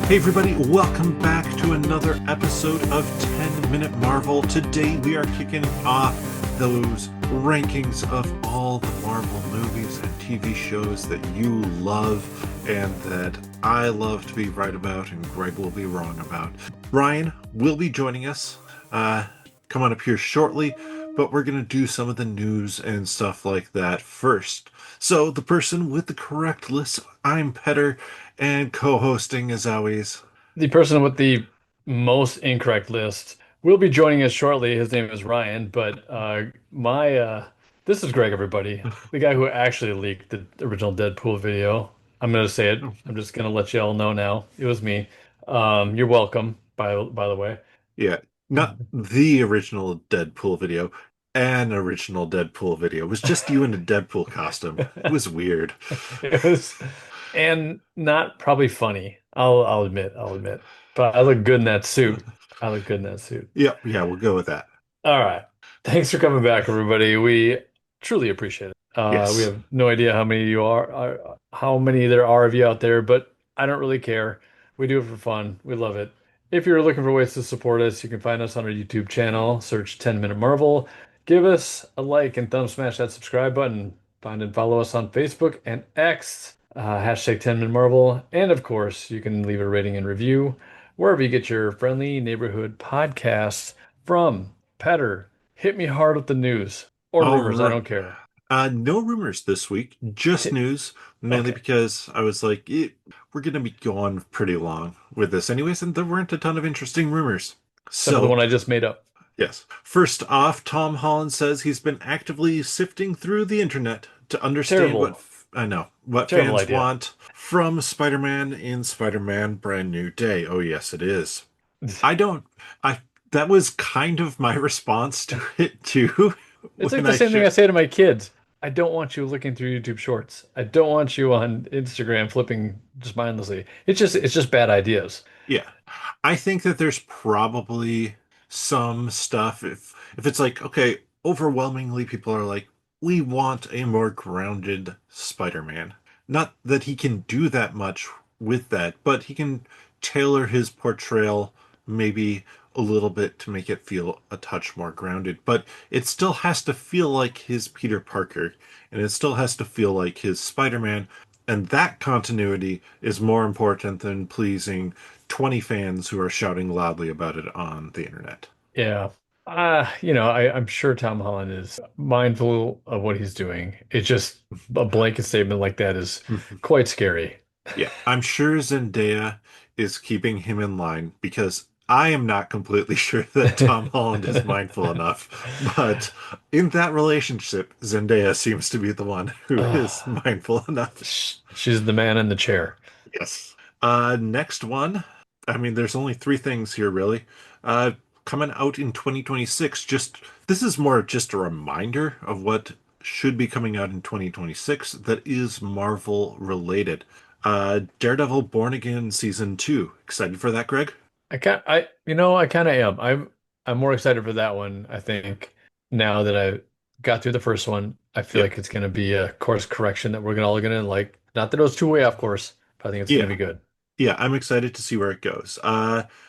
Hey everybody, welcome back to another episode of 10 Minute Marvel. Today we are kicking off those rankings of all the Marvel movies and TV shows that you love and that I love to be right about and Greg will be wrong about. Ryan will be joining us, come on up here shortly, but we're going to do some of the news and stuff like that first. So the person with the correct list, I'm Petter, and co-hosting as always. The person with the most incorrect list will be joining us shortly. His name is Ryan, but my this is Greg, everybody, the guy who actually leaked the original Deadpool video. I'm gonna say it. I'm just gonna let you all know now. It was me. You're welcome. By the way, Yeah, not the original Deadpool video, an original Deadpool video. It was just you in a Deadpool costume. It was weird. it was, and not probably funny. I'll admit. I'll admit. But I look good in that suit. I look good in that suit. Yep, yeah, we'll go with that. All right. Thanks for coming back, everybody. We truly appreciate it. We Yes. have no idea how many how many there are of you out there, but I don't really care. We do it for fun. We love it. If you're looking for ways to support us, you can find us on our YouTube channel, search 10 Minute Marvel. Give us a like and thumb smash that subscribe button. Find and follow us on Facebook and X, hashtag 10 Minute Marvel. And of course, you can leave a rating and review wherever you get your friendly neighborhood podcasts from. Petter, hit me hard with the news or All rumors. I right. don't care. No rumors this week, just Hit, news, mainly okay. because I was like, we're going to be going pretty long with this anyways, and there weren't a ton of interesting rumors. Except for the So, one I just made up. yes. First off, Tom Holland says he's been actively sifting through the internet to understand Terrible, I know, what terrible fans idea. want from Spider-Man in Spider-Man Brand New Day. Oh, yes, it is. I don't I that was kind of my response to it too It's like when the I same thing I shared. say to my kids. I don't want you looking through YouTube Shorts. I don't want you on Instagram flipping just mindlessly. It's just bad ideas. Yeah. I think that there's probably some stuff if it's like, okay, overwhelmingly people are like, we want a more grounded Spider-Man. Not that he can do that much with that, but he can tailor his portrayal maybe a little bit to make it feel a touch more grounded. But it still has to feel like his Peter Parker, and it still has to feel like his Spider-Man. And that continuity is more important than pleasing 20 fans who are shouting loudly about it on the internet. Yeah. I'm sure Tom Holland is mindful of what he's doing. It's just a blanket statement like that is quite scary. Yeah, I'm sure Zendaya is keeping him in line because I am not completely sure that Tom Holland is mindful enough. But in that relationship, Zendaya seems to be the one who is Ugh. mindful enough. She's the man in the chair. Yes. Next one. I mean, there's only three things here, really. Uh, Coming out in 2026. This is more just a reminder of what should be coming out in 2026 that is Marvel related. Daredevil Born Again Season 2. Excited for that, Greg? I kind of am. I'm more excited for that one, I think, now that I got through the first one. I feel Yep. like it's going to be a course correction that we're all going to like. Not that it was too way off course, but I think it's going to Yeah. be good. Yeah, I'm excited to see where it goes.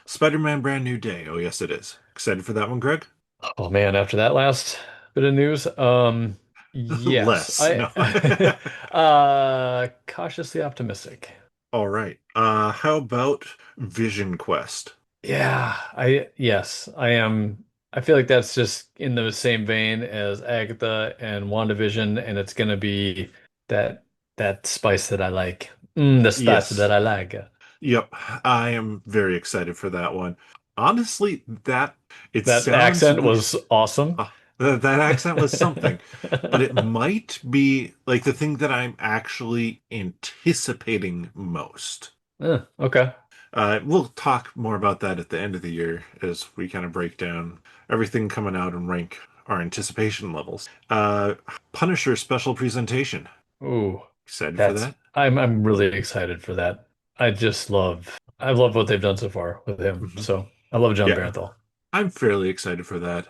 Spider-Man Brand New Day. Oh, yes, it is. Excited for that one, Greg? Oh man, after that last bit of news, yes, Less. I No. cautiously optimistic. All right. How about Vision Quest? Yeah, yes, I am. I feel like that's just in the same vein as Agatha and WandaVision, and it's gonna be that that spice that I like. The spice that Yes. I like. Yep. I am very excited for that one. Honestly, that it That sounds accent weird. was awesome. That accent was something, but it might be like the thing that I'm actually anticipating most. Okay. We'll talk more about that at the end of the year as we kind of break down everything coming out and rank our anticipation levels. Punisher special presentation. Ooh, Excited for that? I'm really excited for that. I love what they've done so far with him. Mhm. So I love John Yeah, Bernthal. I'm fairly excited for that.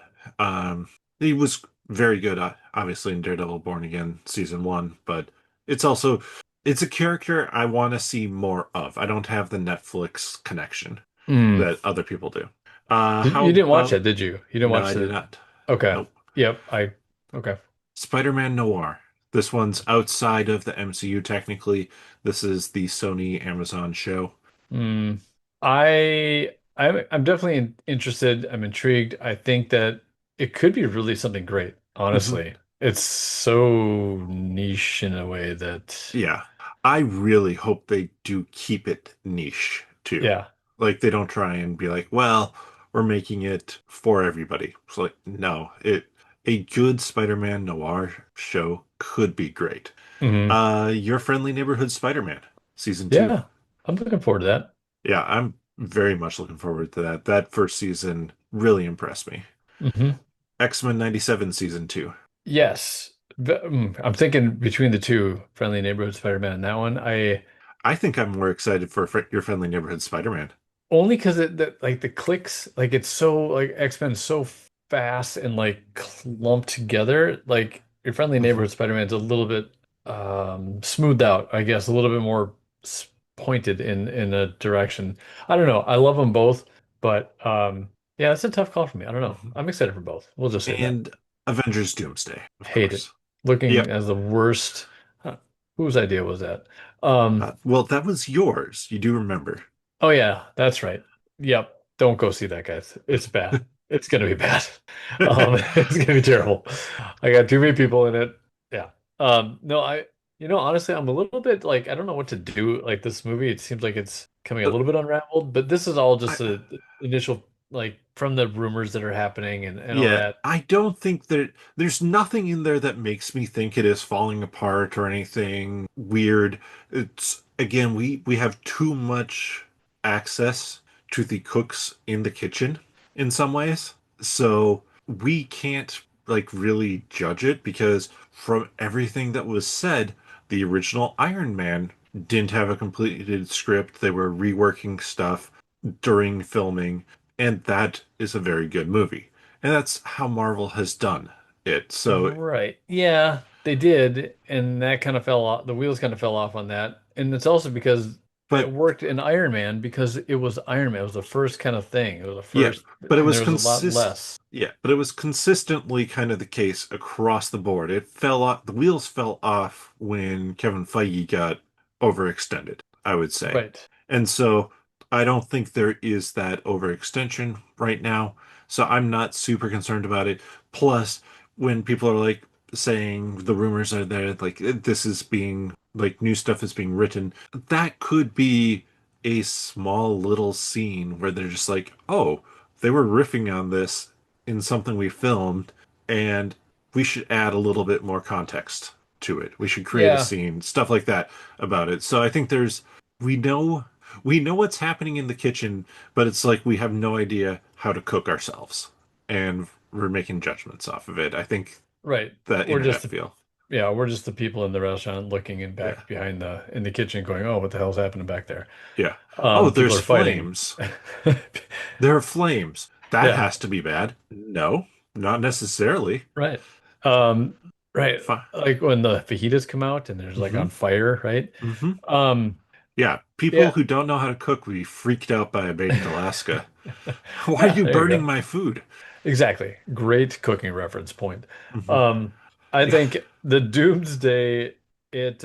He was very good, obviously, in Daredevil Born Again season one, but it's also It's a character I want to see more of. I don't have the Netflix connection Mm. that other people do. You How didn't watch about that, did you? You didn't no, watch I did the. not. Okay. Nope. Yep. Okay. Spider-Man Noir. This one's outside of the MCU technically. This is the Sony Amazon show. Mm. I'm definitely interested. I'm intrigued. I think that it could be really something great, Mhm. honestly. It's so niche in a way that, Yeah. I really hope they do keep it niche too. yeah. Like they don't try and be like, well, we're making it for everybody. It's like, no, a good Spider-Man noir show could be great. Hmm. Your Friendly Neighborhood Spider-Man, season two. Yeah. I'm looking forward to that. Yeah, I'm very much looking forward to that. That first season really impressed me. Hmm. X-Men 97 season two. Yes. I'm thinking between the two, Friendly Neighborhood Spider-Man and that one, I think I'm more excited for Your Friendly Neighborhood Spider-Man. only because like the clicks, like it's so like X-Men is so fast and like clumped together. Like your Friendly Mhm. Neighborhood Spider-Man's a little bit smoothed out, I guess, a little bit more pointed in a direction. I don't know. I love them both, but yeah, it's a tough call for me. I don't know. Mhm. I'm excited for both. We'll just say that. And Avengers Doomsday, of Hate it. course. Looking Yep. as the worst. Huh, whose idea was that? Um, Well, that was yours. You do remember. Oh yeah, that's right. Yep. Don't go see that, guys. It's bad. It's gonna be bad. It's gonna be terrible. I got too many people in it. Yeah. No, honestly, I'm a little bit like I don't know what to do. Like this movie, it seems like it's coming a Uh, little bit unraveled, but this is all I, just a initial like from the rumors that are happening and all yeah, that. I don't think that there's nothing in there that makes me think it is falling apart or anything weird. It's again, we have too much access to the cooks in the kitchen in some ways. So we can't like really judge it because from everything that was said, the original Iron Man didn't have a completed script. They were reworking stuff during filming, and that is a very good movie. And that's how Marvel has done it. So, Right. Yeah, they did, and that kind of fell off. The wheels kind of fell off on that. And it's also because it but worked in Iron Man because it was Iron Man. It was the first kind of thing. It was the yeah, first, but it and was there was a lot less. but it was consistently kind of the case across the board. It fell off, the wheels fell off when Kevin Feige got overextended, I would say. Right. And so I don't think there is that overextension right now. So I'm not super concerned about it. Plus, when people are like saying the rumors are there, like this is being like new stuff is being written, that could be a small little scene where they're just like, oh, they were riffing on this in something we filmed, and we should add a little bit more context to it. We should create a Yeah. scene, stuff like that about it. So I think we know we know what's happening in the kitchen, but it's like we have no idea how to cook ourselves, and we're making judgments off of it. I think Right. that We're just internet the feel. yeah, we're just the people in the restaurant looking in Yeah. back behind the in the kitchen going, "Oh, what the hell's happening back there?" Yeah. Oh, People there's are fighting. flames. There are flames. That Yeah. has to be bad. No, not necessarily. Right. Um, right. Fine. Like when the fajitas come out and there's like Mm-hmm. on fire, right? Mm-hmm. Um, Yeah. People yeah. who don't know how to cook would be freaked out by a baked Alaska. Why are Yeah, you there you burning go. my food? Exactly. Great cooking reference point. Hmm. Um, I Yeah. think the Doomsday, it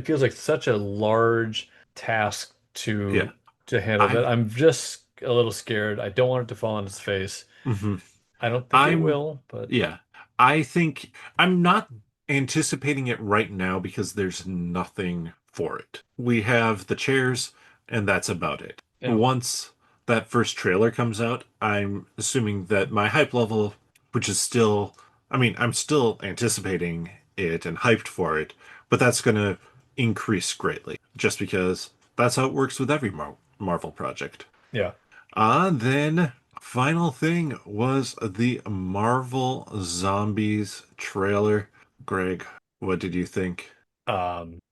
feels like such a large task Yeah. to handle that I. I'm just a little scared. I don't want it to fall on its face. Mhm. I don't think it I'm, will, but yeah. I think I'm not anticipating it right now because there's nothing for it. We have the chairs, and that's about it. yeah. Once that first trailer comes out, I'm assuming that my hype level, which is still, I mean, I'm still anticipating it and hyped for it, but that's going to increase greatly just because that's how it works with every Marvel project. Yeah. Then final thing was the Marvel Zombies trailer. Greg, what did you think?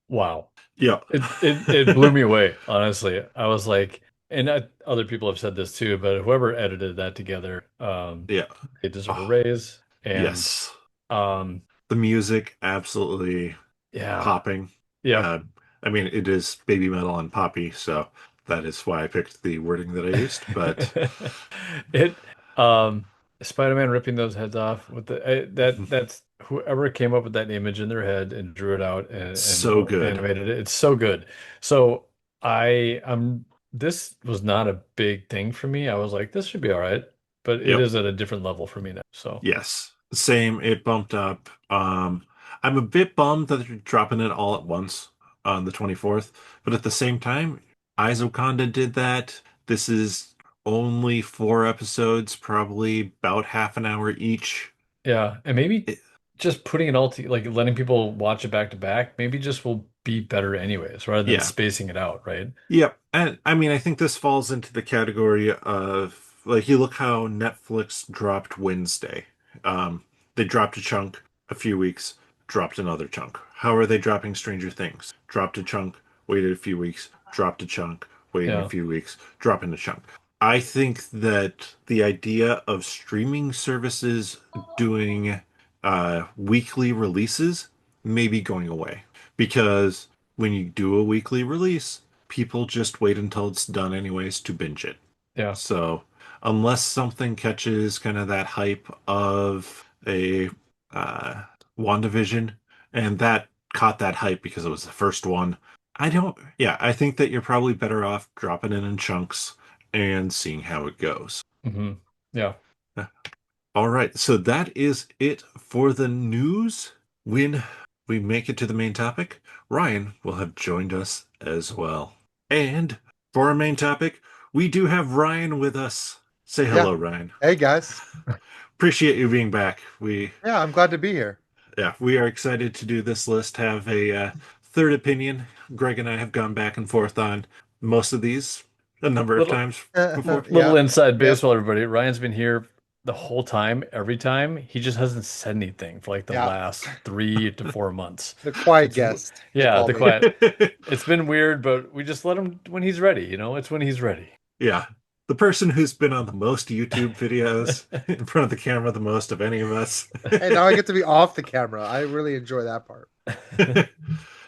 Wow. Yeah. It blew me away, honestly. I was like, and other people have said this too, but whoever edited that together, Yeah. they deserve a Oh, raise. And yes. um, The music absolutely yeah, popping. yeah, Uh, I mean, it is baby metal and poppy, so that is why I picked the wording that I used. But It Spider-Man ripping those heads off with that's whoever came up with that image in their head and drew it out and so good. animated it. It's so good. So I'm this was not a big thing for me. I was like, this should be all right, but it Yep. is at a different level for me now. So Yes. Same. It bumped up. I'm a bit bummed that they're dropping it all at once on the 24th, but at the same time, Eyes of Conda did that. This is only 4 episodes, probably about half an hour each. yeah, and maybe It, just putting it all to like letting people watch it back to back, maybe just will be better anyways, rather than yeah. spacing it out, right? Yep. And I mean, I think this falls into the category of like you look how Netflix dropped Wednesday. Um, they dropped a chunk a few weeks, dropped another chunk. How are they dropping Stranger Things? Dropped a chunk, waited a few weeks, dropped a chunk, waited a Yeah, few weeks, dropping a chunk. I think that the idea of streaming services doing weekly releases may be going away because when you do a weekly release, people just wait until it's done anyways to binge it. yeah. So, unless something catches kind of that hype of a uh, WandaVision, and that caught that hype because it was the first one, yeah, I think that you're probably better off dropping it in chunks and seeing how it goes. Hmm. Yeah. All right, so that is it for the news. When we make it to the main topic, Ryan will have joined us as well. And for our main topic, we do have Ryan with us. Say Yeah. hello, Ryan. Hey guys. Appreciate you being back. Yeah, I'm glad to be here. Yeah, we are excited to do this list, have a third opinion. Greg and I have gone back and forth on most of these a number of Little times before. little Yeah. inside Yep. baseball, everybody. Ryan's been here the whole time, every time. He just hasn't said anything for like the Yeah. last 3 to 4 months. The quiet It's guest, they yeah, call the me. quiet. It's been weird, but we just let him when he's ready, It's when he's ready. Yeah. The person who's been on the most YouTube videos in front of the camera the most of any of us. Hey, now I get to be off the camera. I really enjoy that part.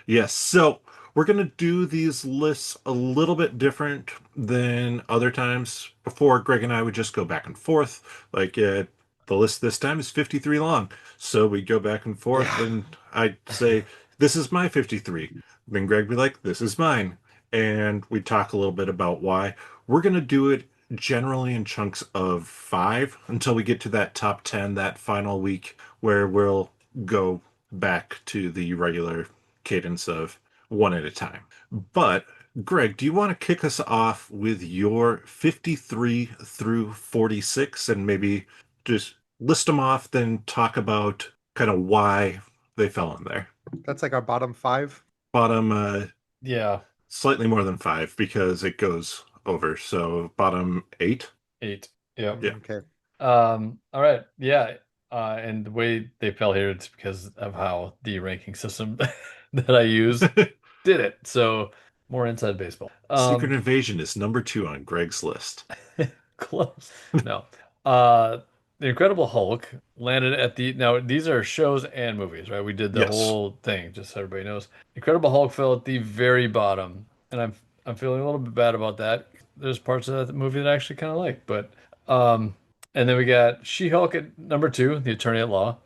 Yes, so we're going to do these lists a little bit different than other times. Before, Greg and I would just go back and forth. Like, the list this time is 53 long. So we go back and forth, Yeah. and I'd say, this is my 53. Then Greg would be like, this is mine. And we talk a little bit about why. We're going to do it generally in chunks of five until we get to that top 10, that final week, where we'll go back to the regular cadence of one at a time. But Greg, do you want to kick us off with your 53 through 46 and maybe just list them off, then talk about kind of why they fell in there? That's like our bottom five. Bottom, Yeah, slightly more than five because it goes over. So bottom eight. 8. Yep. Yeah. Okay. All right. Yeah. And the way they fell here, it's because of how the ranking system that I use did it. So more inside baseball. Secret Invasion is number two on Greg's list. Close. No. Uh, The Incredible Hulk landed at now these are shows and movies, right? We did the Yes. whole thing, just so everybody knows. Incredible Hulk fell at the very bottom, and I'm feeling a little bit bad about that. There's parts of that movie that I actually kind of like, but um, and then we got She-Hulk at number 2, The Attorney at Law,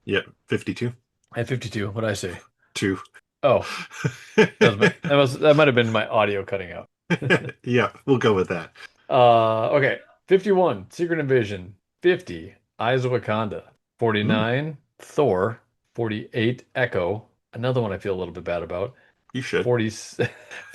Yeah, 52. at 52. What did I say? Two. Oh, that might have been my audio cutting out. Yeah, we'll go with that. Okay. 51, Secret Invasion. 50, Eyes of Wakanda. Mm, 49, Thor. 48, Echo. Another one I feel a little bit bad about. you should. 40,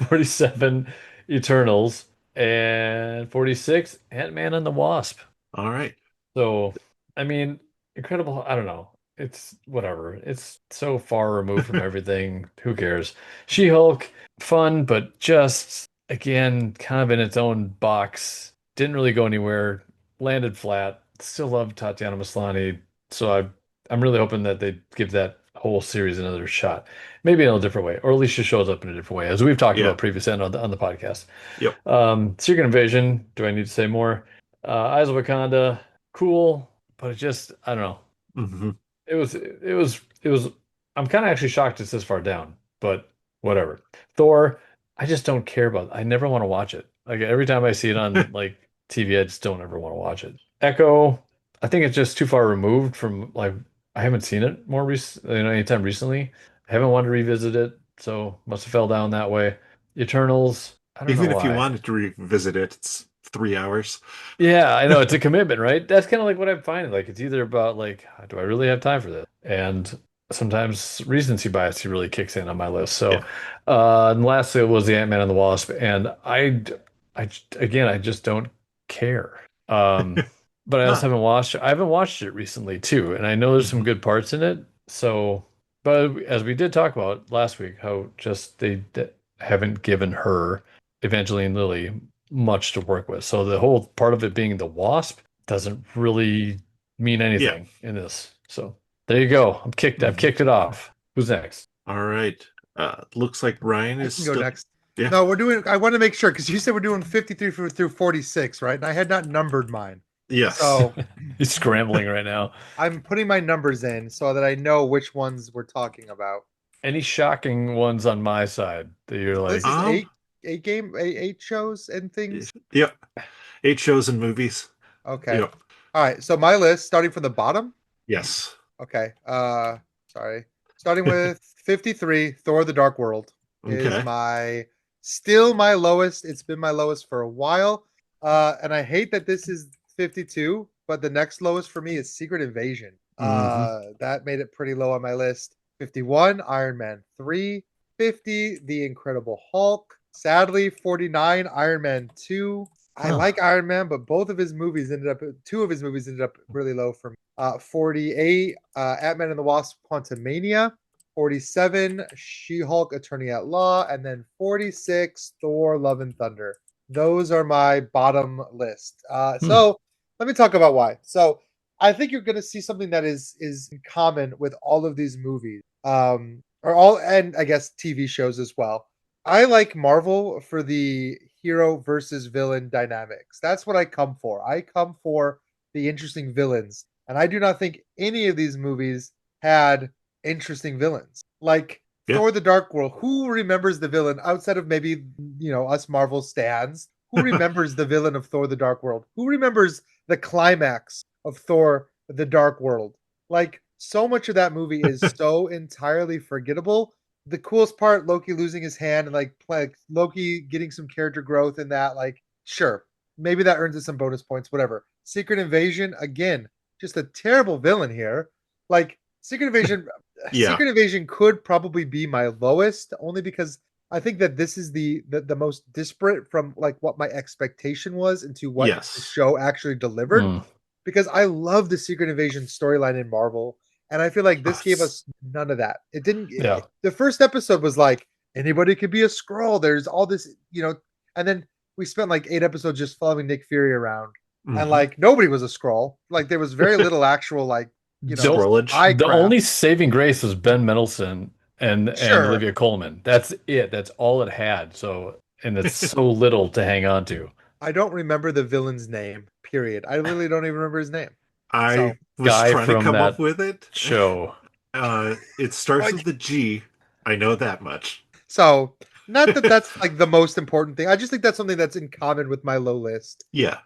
47, Eternals. And 46, Ant-Man and the Wasp. All right. So, I mean, Incredible, I don't know. It's whatever. It's so far removed from everything. Who cares? She-Hulk, fun, but just again, kind of in its own box. Didn't really go anywhere. Landed flat. Still love Tatiana Maslany. So I'm really hoping that they give that whole series another shot. Maybe in a different way, or at least she shows up in a different way, as we've talked Yeah. about previously on the podcast. Yep. Secret Invasion, do I need to say more? Eyes of Wakanda, cool, but it just, I don't know. Hmm. It was I'm kind of actually shocked it's this far down, but whatever. Thor, I just don't care about. I never want to watch it. Like every time I see it on like TV, I just don't ever want to watch it. Echo, I think it's just too far removed from like I haven't seen it more recent, anytime recently. I haven't wanted to revisit it, so must have fell down that way. Eternals, I don't know Even if you why. wanted to revisit it, it's 3 hours. Yeah, I know it's a commitment, right? That's kind of like what I'm finding. Like it's either about like, do I really have time for this? And sometimes recency bias really kicks in on my list. So, Yeah. and lastly was the Ant-Man and the Wasp, and again, I just don't care. But I also Ah. I haven't watched it recently too, and I know there's some Mhm. good parts in it. So, but as we did talk about last week, how just haven't given her Evangeline Lilly much to work with. So the whole part of it being the Wasp doesn't really mean Yeah. anything in this. So there you go. I've Mhm. kicked it off. Who's next? All right. Looks like Ryan I is can go still. next. Yeah. No, we're doing. I want to make sure because you said we're doing 53 through 46, right? And I had not numbered mine, Yes. so He's scrambling right now. I'm putting my numbers in so that I know which ones we're talking about. Any shocking ones on my side that you're So this like, is Um. eight shows and things. Yep. 8 shows and movies. Okay. Yep. All right. So my list, starting from the bottom. Yes. Okay. Sorry. Starting with 53, Thor: The Dark World is Okay. my still my lowest. It's been my lowest for a while. And I hate that this is 52, but the next lowest for me is Secret Invasion. Hmm. That made it pretty low on my list. 51, Iron Man 3, 50, The Incredible Hulk. Sadly, 49, Iron Man 2. I huh. like Iron Man, but two of his movies ended up really low for me. 48, Ant-Man and the Wasp: Quantumania. 47, She-Hulk: Attorney at Law, and then 46, Thor: Love and Thunder. Those are my bottom list. Hmm. So let me talk about why. So I think you're going to see something that is in common with all of these movies, or all, and I guess TV shows as well. I like Marvel for the hero versus villain dynamics. That's what I come for. I come for the interesting villains. And I do not think any of these movies had interesting villains. Like Yeah. Thor the Dark World, who remembers the villain outside of maybe, us Marvel stands? Who remembers the villain of Thor the Dark World? Who remembers the climax of Thor the Dark World? Like so much of that movie is so entirely forgettable. The coolest part, Loki losing his hand and like Loki getting some character growth in that, like, sure, maybe that earns us some bonus points, whatever. Secret Invasion, again, just a terrible villain here. Like Secret Invasion, Yeah. Secret Invasion could probably be my lowest, only because I think that this is the most disparate from like what my expectation was into what the Yes. show actually delivered. Hmm. Because I love the Secret Invasion storyline in Marvel, and I feel like this gave Yes. us none of that. It didn't. Yeah. The first episode was like anybody could be a scroll. There's all this, and then we spent like 8 episodes just following Nick Fury around, and Hmm. like nobody was a scroll. Like there was very little actual like The Scrollage. eye the craft. only saving grace was Ben Mendelsohn and Sure, Olivia Colman. That's it. That's all it had. So and it's so little to hang on to. I don't remember the villain's name. Period. I literally don't even remember his name. I So was Guy trying to from come up that with it. show. It starts with like the G. I know that much. So, not that that's like the most important thing. I just think that's something that's in common with my low list. Yeah.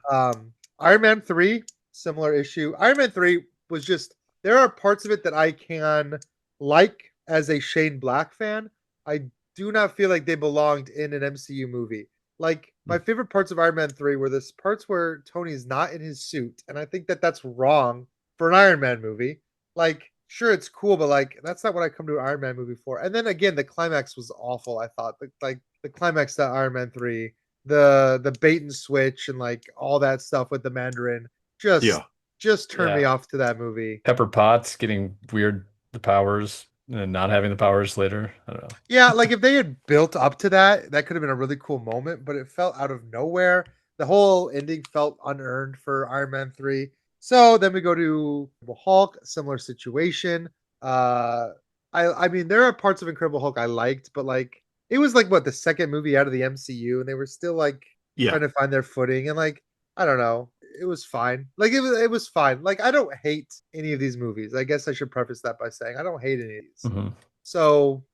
Iron Man 3, similar issue. Iron Man 3 was just, there are parts of it that I can like as a Shane Black fan. I do not feel like they belonged in an MCU movie. Like, my favorite parts of Iron Man 3 were this parts where Tony is not in his suit. And I think that that's wrong for an Iron Man movie. Like, sure, it's cool, but like, that's not what I come to an Iron Man movie for. And then again, the climax was awful. I thought, like the climax to Iron Man 3, the bait and switch and like all that stuff with the Mandarin, just Yeah. just turned me Yeah. off to that movie. Pepper Potts getting weird the powers and not having the powers later. I don't know. Yeah, like if they had built up to that, that could have been a really cool moment, but it felt out of nowhere. The whole ending felt unearned for Iron Man 3. So then we go to Incredible Hulk, similar situation. Uh I mean there are parts of Incredible Hulk I liked, but like it was like what the second movie out of the MCU and they were still like Yeah. trying to find their footing and like I don't know. It was fine. Like it was fine. Like I don't hate any of these movies. I guess I should preface that by saying I don't hate any of these. Hmm. So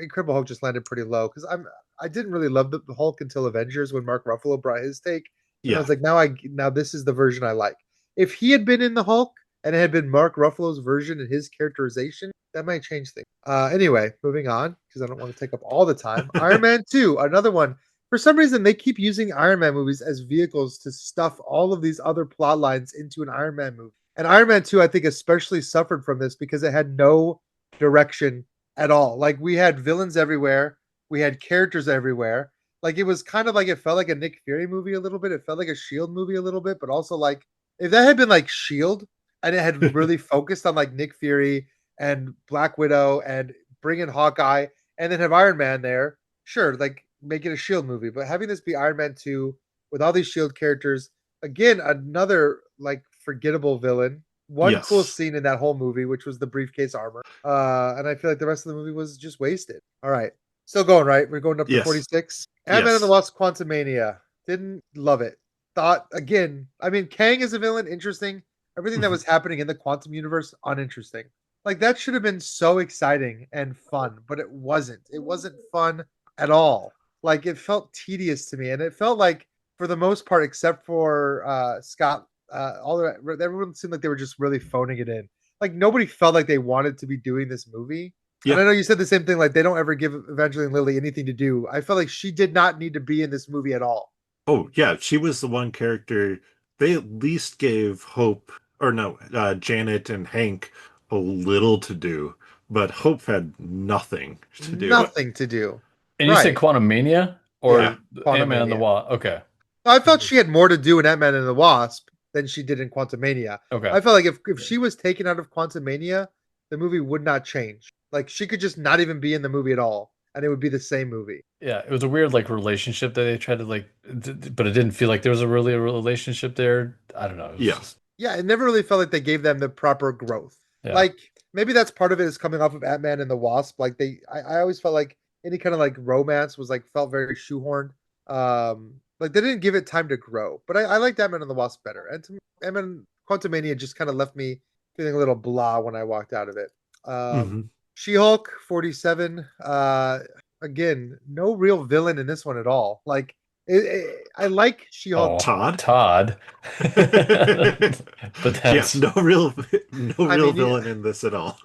Incredible Hulk just landed pretty low because I didn't really love the Hulk until Avengers when Mark Ruffalo brought his take, and I Yeah. was like, now this is the version I like. If he had been in the Hulk and it had been Mark Ruffalo's version and his characterization, that might change things. Anyway, moving on because I don't want to take up all the time. Iron Man 2, another one. For some reason, they keep using Iron Man movies as vehicles to stuff all of these other plot lines into an Iron Man movie. And Iron Man 2, I think, especially suffered from this because it had no direction at all. Like we had villains everywhere, we had characters everywhere. Like it was kind of like it felt like a Nick Fury movie a little bit. It felt like a Shield movie a little bit, but also like if that had been like Shield and it had really focused on like Nick Fury and Black Widow and bring in Hawkeye and then have Iron Man there, sure, like make it a Shield movie. But having this be Iron Man 2 with all these Shield characters, again, another like forgettable villain. One cool Yes. scene in that whole movie, which was the briefcase armor. And I feel like the rest of the movie was just wasted. All right. Still going, right? We're going up to Yes. 46. Ant-Man and the Yes. Wasp Quantumania. Didn't love it. Thought, again, I mean, Kang as a villain, interesting. Everything that Mhm. was happening in the quantum universe, uninteresting. Like, that should have been so exciting and fun, but it wasn't. It wasn't fun at all. Like, it felt tedious to me. And it felt like, for the most part, except for Scott, everyone seemed like they were just really phoning it in. Like, nobody felt like they wanted to be doing this movie. And Yeah. I know you said the same thing, like they don't ever give Evangeline Lilly anything to do. I felt like she did not need to be in this movie at all. Oh, yeah. She was the one character they at least gave Hope, or no, Janet and Hank a little to do, but Hope had nothing to do. Nothing to do. And you said Right. Quantum Mania Yeah. or Quantum Ant-Man and the Mania. Wasp? Okay. I felt she had more to do in Ant-Man and the Wasp than she did in Quantumania. Okay. I felt like if she was taken out of Quantumania, the movie would not change. Like she could just not even be in the movie at all, and it would be the same movie. Yeah, it was a weird like relationship that they tried to like, but it didn't feel like there was a really a relationship there. I don't know. It was Yeah. just Yeah, it never really felt like they gave them the proper growth. yeah. Like maybe that's part of it is coming off of Ant-Man and the Wasp. Like I always felt like any kind of like romance was like felt very shoehorned. Like they didn't give it time to grow. But I liked Ant-Man and the Wasp better. And to me, Ant-Man Quantumania just kind of left me feeling a little blah when I walked out of it. Hmm. She-Hulk 47. Again, no real villain in this one at all. Like I like She-Hulk. Oh, Todd. Todd. But Yes, that's no I real mean, villain in this at all.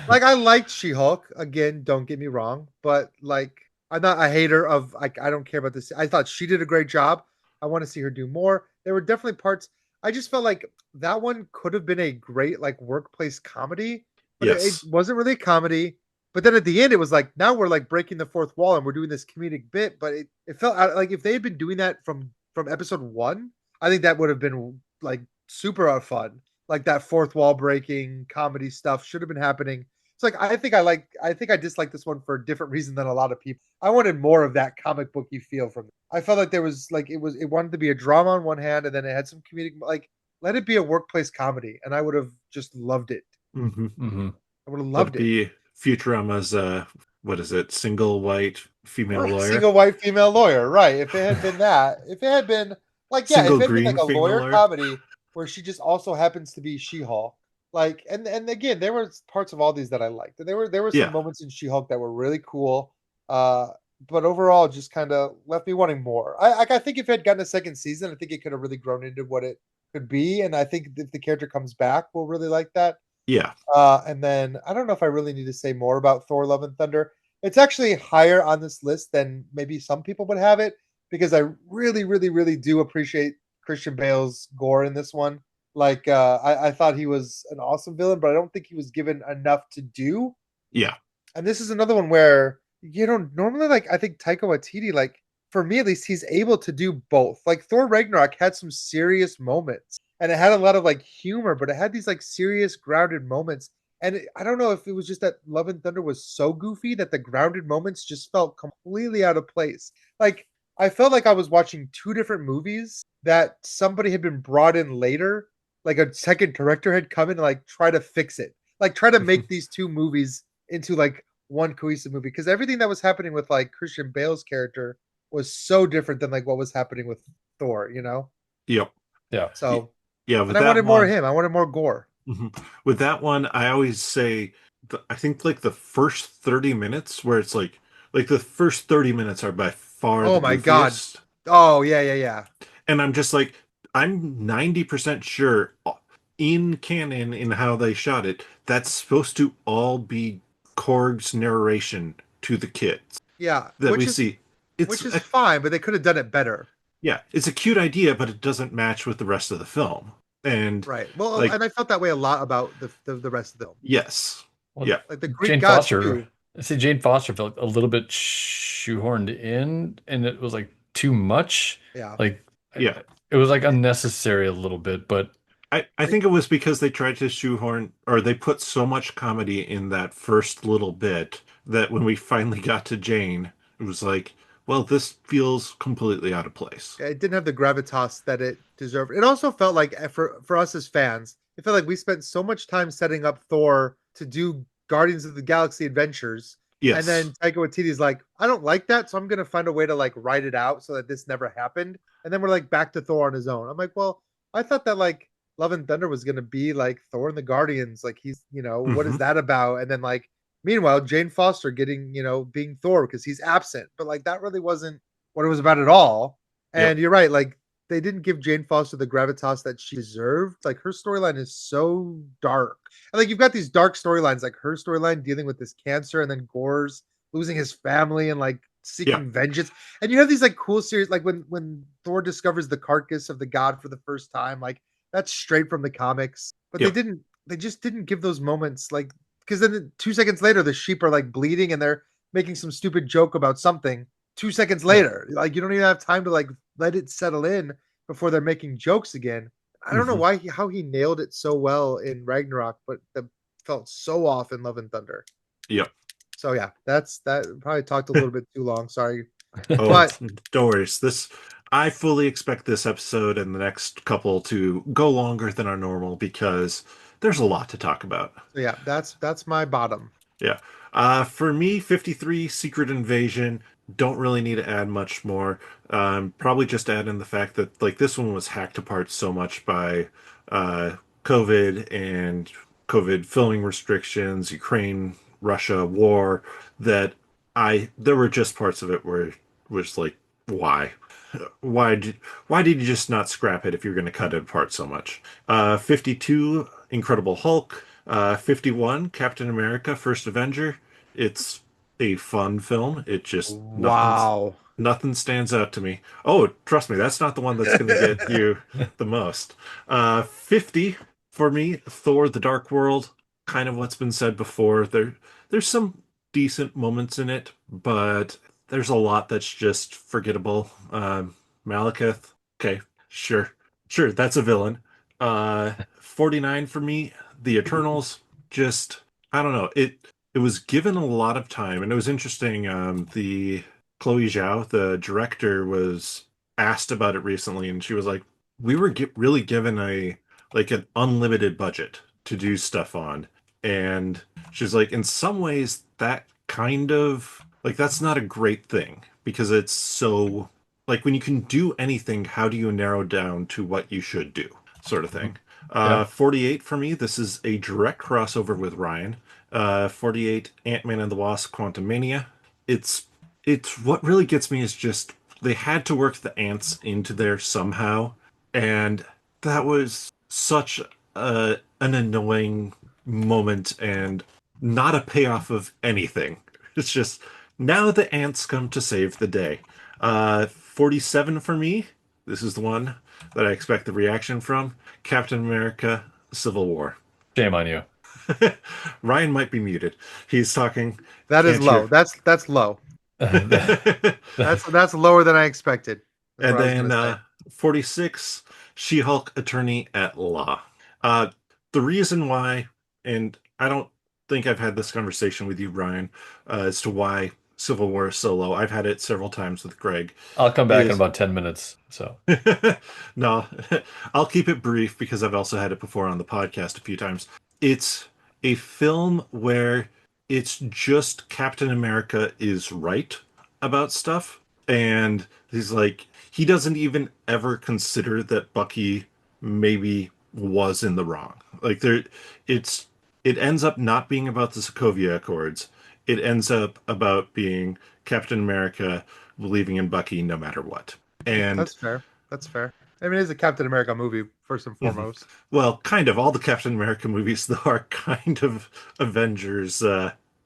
like I liked She-Hulk. Again, don't get me wrong, but like I'm not a hater of like I don't care about this. I thought she did a great job. I want to see her do more. There were definitely parts I just felt like that one could have been a great like workplace comedy, but it Yes. wasn't really a comedy. But then at the end, it was like now we're like breaking the fourth wall and we're doing this comedic bit. But it felt like if they had been doing that from episode one, I think that would have been like super fun. Like that fourth wall breaking comedy stuff should have been happening. It's like I think I dislike this one for a different reason than a lot of people. I wanted more of that comic booky feel from it. I felt like there was like it wanted to be a drama on one hand and then it had some comedic like let it be a workplace comedy and I would have just loved it. Hmm. hmm I would have Let loved it it. be Futurama's what is it? Single white female lawyer? Single white female lawyer, right? If it had been that, if it had been like yeah, if Single it had been like green a female lawyer lawyer? comedy where she just also happens to be She-Hulk, like and again, there were parts of all these that I liked. There were some Yeah. moments in She-Hulk that were really cool, uh, but overall just kind of left me wanting more. I think if it had gotten a second season, I think it could have really grown into what it could be, and I think if the character comes back, we'll really like that. Yeah. And then I don't know if I really need to say more about Thor: Love and Thunder. It's actually higher on this list than maybe some people would have it because I really, really, really do appreciate Christian Bale's gore in this one. Like I thought he was an awesome villain, but I don't think he was given enough to do. Yeah. And this is another one where normally like I think Taika Waititi, like for me at least, he's able to do both. Like Thor Ragnarok had some serious moments, and it had a lot of like humor, but it had these like serious grounded moments. And I don't know if it was just that Love and Thunder was so goofy that the grounded moments just felt completely out of place. Like I felt like I was watching two different movies that somebody had been brought in later, like a second director had come in and like try to fix it, like try to make these two movies into like one cohesive movie because everything that was happening with like Christian Bale's character was so different than like what was happening with Thor, you know? Yep. Yeah. Y- So, Yeah, and with I that wanted more of one, him. I wanted more gore. mhm. With that one, I always say I think like the first 30 minutes where it's like the first 30 minutes are by far Oh the my God. goofiest. Oh yeah, yeah, yeah. And I'm just like, I'm 90% sure in canon in how they shot it, that's supposed to all be Korg's narration to the kids Yeah, that we see. It's which is a, fine, but they could have done it better. yeah, it's a cute idea, but it doesn't match with the rest of the film. And Right. Well, like, and I felt that way a lot about the rest of the film. yes, Well, yeah, Like the Greek Jane gods Foster, too. see, Jane Foster felt a little bit shoehorned in, and it was like too much. Yeah. Like yeah. it was like unnecessary a little bit, but I Like think it was because they tried to shoehorn or they put so much comedy in that first little bit that when we finally got to Jane, it was like, well, this feels completely out of place. it didn't have the gravitas that it deserved. It also felt like for us as fans, it felt like we spent so much time setting up Thor to do Guardians of the Galaxy adventures, and Yes. then Taika Waititi's like, I don't like that, so I'm gonna find a way to like write it out so that this never happened. And then we're like back to Thor on his own. I'm like, well, I thought that like Love and Thunder was gonna be like Thor and the Guardians, like he's what is Hmm. that about? And then like meanwhile, Jane Foster getting being Thor because he's absent, but like that really wasn't what it was about at all. And Yep. you're right, like they didn't give Jane Foster the gravitas that she deserved. Like her storyline is so dark. And like you've got these dark storylines, like her storyline dealing with this cancer and then Gore's losing his family and like Yep. seeking vengeance. And you have these like cool series, like when Thor discovers the carcass of the god for the first time, like that's straight from the comics. But Yep. they just didn't give those moments like because then 2 seconds later the sheep are like bleeding and they're making some stupid joke about something 2 seconds yeah. later. Like you don't even have time to like let it settle in before they're making jokes again. I don't know Hmm. how he nailed it so well in Ragnarok, but that felt so off in Love and Thunder. Yep. So yeah, that probably talked a little bit too long. Sorry, Oh, but don't worry. I fully expect this episode and the next couple to go longer than our normal because there's a lot to talk about. so yeah, that's my bottom. Yeah. For me, 53 Secret Invasion, don't really need to add much more. Probably just add in the fact that like this one was hacked apart so much by uh, COVID and COVID filming restrictions, Ukraine, Russia war that I there were just parts of it where was like, why? Why did why did you just not scrap it if you're going to cut it apart so much? 52 Incredible Hulk, 51 Captain America First Avenger. It's a fun film. It just Wow. nothing stands out to me. Oh, trust me, that's not the one that's going to get you the most. 50 for me, Thor: The Dark World. Kind of what's been said before. There's some decent moments in it, but there's a lot that's just forgettable. Malekith, okay, sure, sure, that's a villain. 49 for me, The Eternals. Just I don't know. It was given a lot of time, and it was interesting. The Chloe Zhao, the director, was asked about it recently, and she was like, "We were really given a like an unlimited budget to do stuff on." And she's like, in some ways, that kind of like that's not a great thing because it's so like when you can do anything, how do you narrow down to what you should do, sort of thing. Yeah. 48 for me, this is a direct crossover with Ryan. 48 Ant-Man and the Wasp Quantumania. It's it's what really gets me is just they had to work the ants into there somehow, and that was such an annoying moment and not a payoff of anything. It's just now the ants come to save the day. 47 for me. This is the one that I expect the reaction from. Captain America Civil War. Shame on you. Ryan might be muted. He's talking. That is Can't hear. low. That's low. That- That's lower than I expected. That's And what I was gonna then say. 46, She-Hulk Attorney at Law. Uh, the reason why, and I don't think I've had this conversation with you, Brian, as to why Civil War is so low. I've had it several times with Greg. I'll come back in Is about 10 minutes. So, no, I'll keep it brief because I've also had it before on the podcast a few times. It's a film where it's just Captain America is right about stuff. And he's like, he doesn't even ever consider that Bucky maybe was in the wrong. Like, it's it ends up not being about the Sokovia Accords. It ends up about being Captain America believing in Bucky no matter what. And That's fair. That's fair. I mean, it's a Captain America movie first and mhm. foremost. Well, kind of all the Captain America movies though are kind of Avengers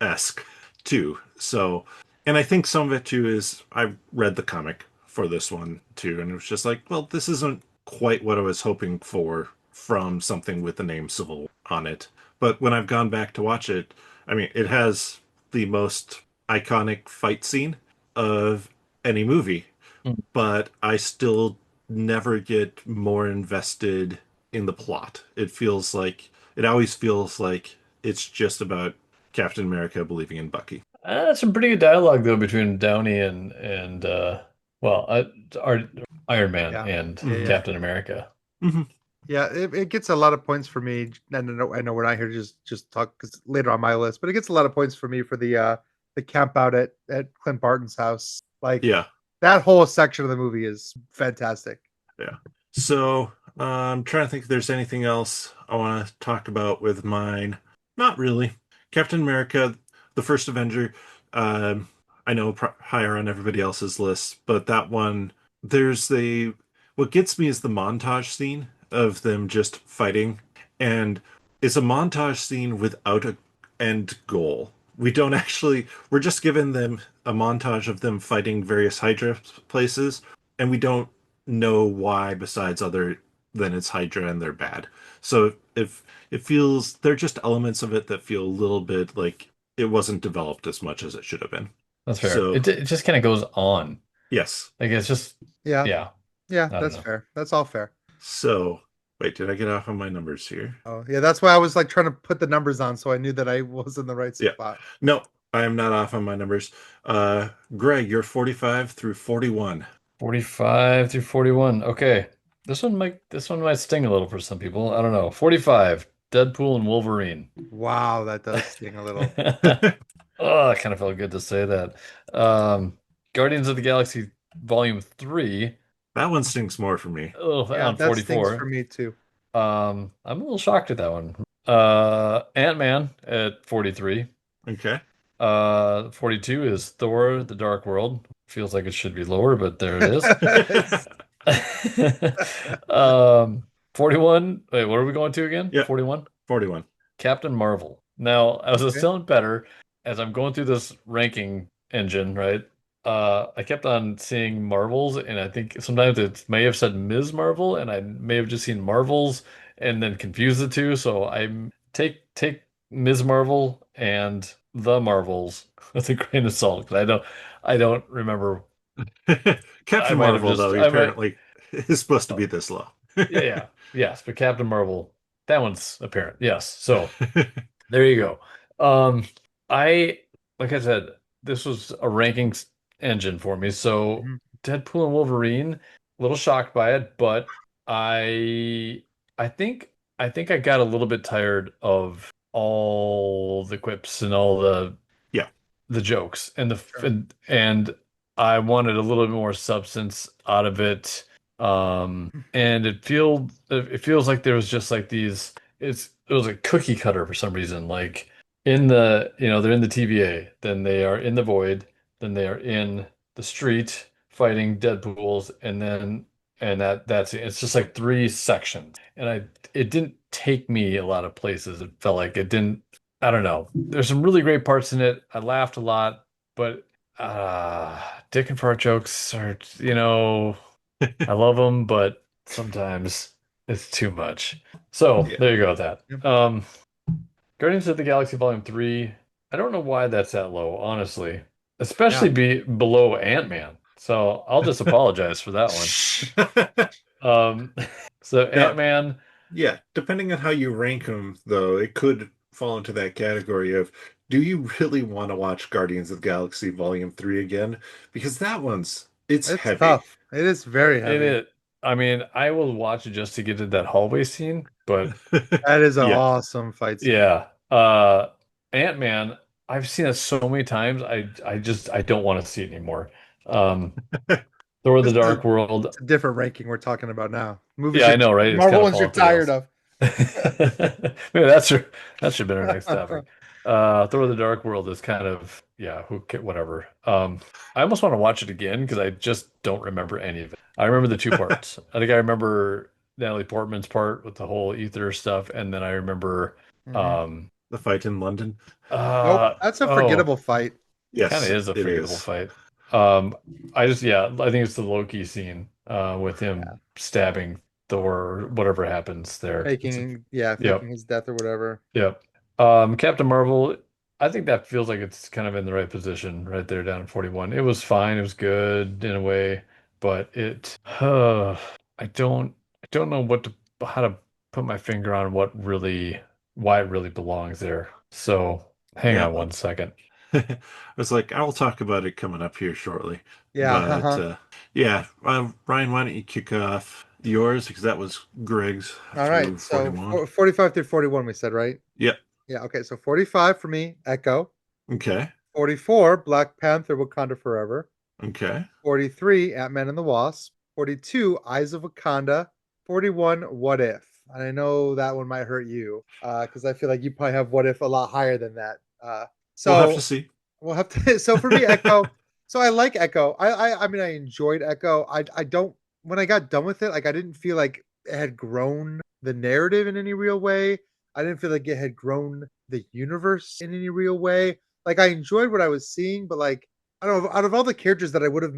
esque too. So, and I think some of it too is I read the comic for this one too, and it was just like, well, this isn't quite what I was hoping for from something with the name Civil War on it. But when I've gone back to watch it, I mean, it has the most iconic fight scene of any movie, but I still never get more invested in the plot. It always feels like it's just about Captain America believing in Bucky. Some pretty good dialogue though between Downey and well, our Iron Man Yeah. and Yeah. Hmm. Yeah. Captain America. Hmm. Yeah. It gets a lot of points for me. And I know we're not here to just talk because later on my list, but it gets a lot of points for me for the camp out at Clint Barton's house. Like Yeah, that whole section of the movie is fantastic. yeah. So I'm trying to think if there's anything else I want to talk about with mine. Not really. Captain America, the first Avenger. Um, I know higher on everybody else's list, but that one, there's the what gets me is the montage scene of them just fighting, and it's a montage scene without a end goal. We don't actually, we're just giving them a montage of them fighting various Hydra places, and we don't know why besides other than it's Hydra and they're bad. So if it feels there are just elements of it that feel a little bit like it wasn't developed as much as it should have been. That's fair. So It just kind of goes on. yes. Like it's just Yeah. yeah, Yeah. I don't That's know. fair. That's all fair. So wait, did I get off on my numbers here? Oh, yeah. That's why I was like trying to put the numbers on so I knew that I was in the right Yeah. spot. No, I am not off on my numbers. Greg, you're 45 through 41. 45 through 41. Okay. This one might sting a little for some people. I don't know. 45, Deadpool and Wolverine. Wow. That does sting a little. Oh, it kind of felt good to say that. Guardians of the Galaxy Volume 3, That one stings more for me. oh, Yeah. on That stings for 44. me too. I'm a little shocked at that one. Ant-Man at 43. Okay. 42 is Thor, The Dark World. Feels like it should be lower, but there it is. It's- 41. Wait, what are we going to again? Yep, 41? 41. Captain Marvel. Now, as I was okay. telling better, as I'm going through this ranking engine, right? I kept on seeing Marvels, and I think sometimes it may have said Ms. Marvel, and I may have just seen Marvels and then confused the two. So I take Ms. Marvel and the Marvels with a grain of salt because I don't remember. I Captain might have Marvel, just though, he I might apparently is supposed to oh, be this low. yeah, yeah, yes, but Captain Marvel, that one's apparent. Yes. So there you go. Um, I, like I said, this was a rankings engine for me. So Mhm. Deadpool and Wolverine, a little shocked by it, but I, I think, I think I got a little bit tired of all the quips and all Yeah. the jokes and Sure. and I wanted a little bit more substance out of it. And it feels like there was just like these it was a cookie cutter for some reason. Like they're in the TVA, then they are in the void, then they are in the street fighting Deadpools, and that's it. It's just like three sections. And it didn't take me a lot of places. It felt like it didn't I don't know. There's some really great parts in it. I laughed a lot, but dick and fart jokes are, I love them, but sometimes it's too much. So Yeah. there you go with that. Yep. Guardians of the Galaxy Volume 3. I don't know why that's that low, honestly. Especially Yeah. be below Ant-Man. So I'll just apologize for that one. Um, so Now, Ant-Man. yeah, depending on how you rank them, though, it could fall into that category of do you really want to watch Guardians of the Galaxy Volume 3 again? Because it's It's heavy. tough. It is very It heavy. is. I mean, I will watch it just to get to that hallway scene, but That is an Yeah. awesome fight scene. yeah. Ant-Man, I've seen it so many times. I don't want to see it anymore. Um, Thor: This The is Dark World. it's a different ranking we're talking about now. Movies Yeah, I you're know, right? It's Marvel kind of ones you're falling for the tired else. of. Maybe that should have been our next topic. Thor: The Dark World is kind of, yeah, whatever. I almost want to watch it again because I just don't remember any of it. I remember the two parts. I think I remember Natalie Portman's part with the whole ether stuff, and then I remember Mhm. um The fight in London. Nope, that's a oh, forgettable fight. kind of Yes, is a it forgettable is. fight. Um, I just, yeah, I think it's the Loki scene with Yeah, him stabbing Thor or whatever happens there. faking Yep, his death or whatever. yep. Captain Marvel, I think that feels like it's kind of in the right position right there down at 41. It was fine, it was good in a way, but I don't know how to put my finger on why it really belongs there. So hang Yeah, on one second. I was like, I'll talk about it coming up here shortly. Yeah, But uh-huh. yeah, Ryan, why don't you kick off yours because that was Greg's All through right. So 41. 45 through 41, we said, right? Yep. Yeah. Okay. So 45 for me, Echo. Okay. 44, Black Panther, Wakanda Forever. Okay. 43, Ant-Man and the Wasp. 42, Eyes of Wakanda. 41, What If? And I know that one might hurt you because I feel like you probably have What If a lot higher than that. We'll have to So see. we'll have to. So for me, Echo. So I like Echo. I mean, I enjoyed Echo. I don't. When I got done with it, like I didn't feel like it had grown the narrative in any real way. I didn't feel like it had grown the universe in any real way. Like I enjoyed what I was seeing, but like I don't know. Out of all the characters that I would have,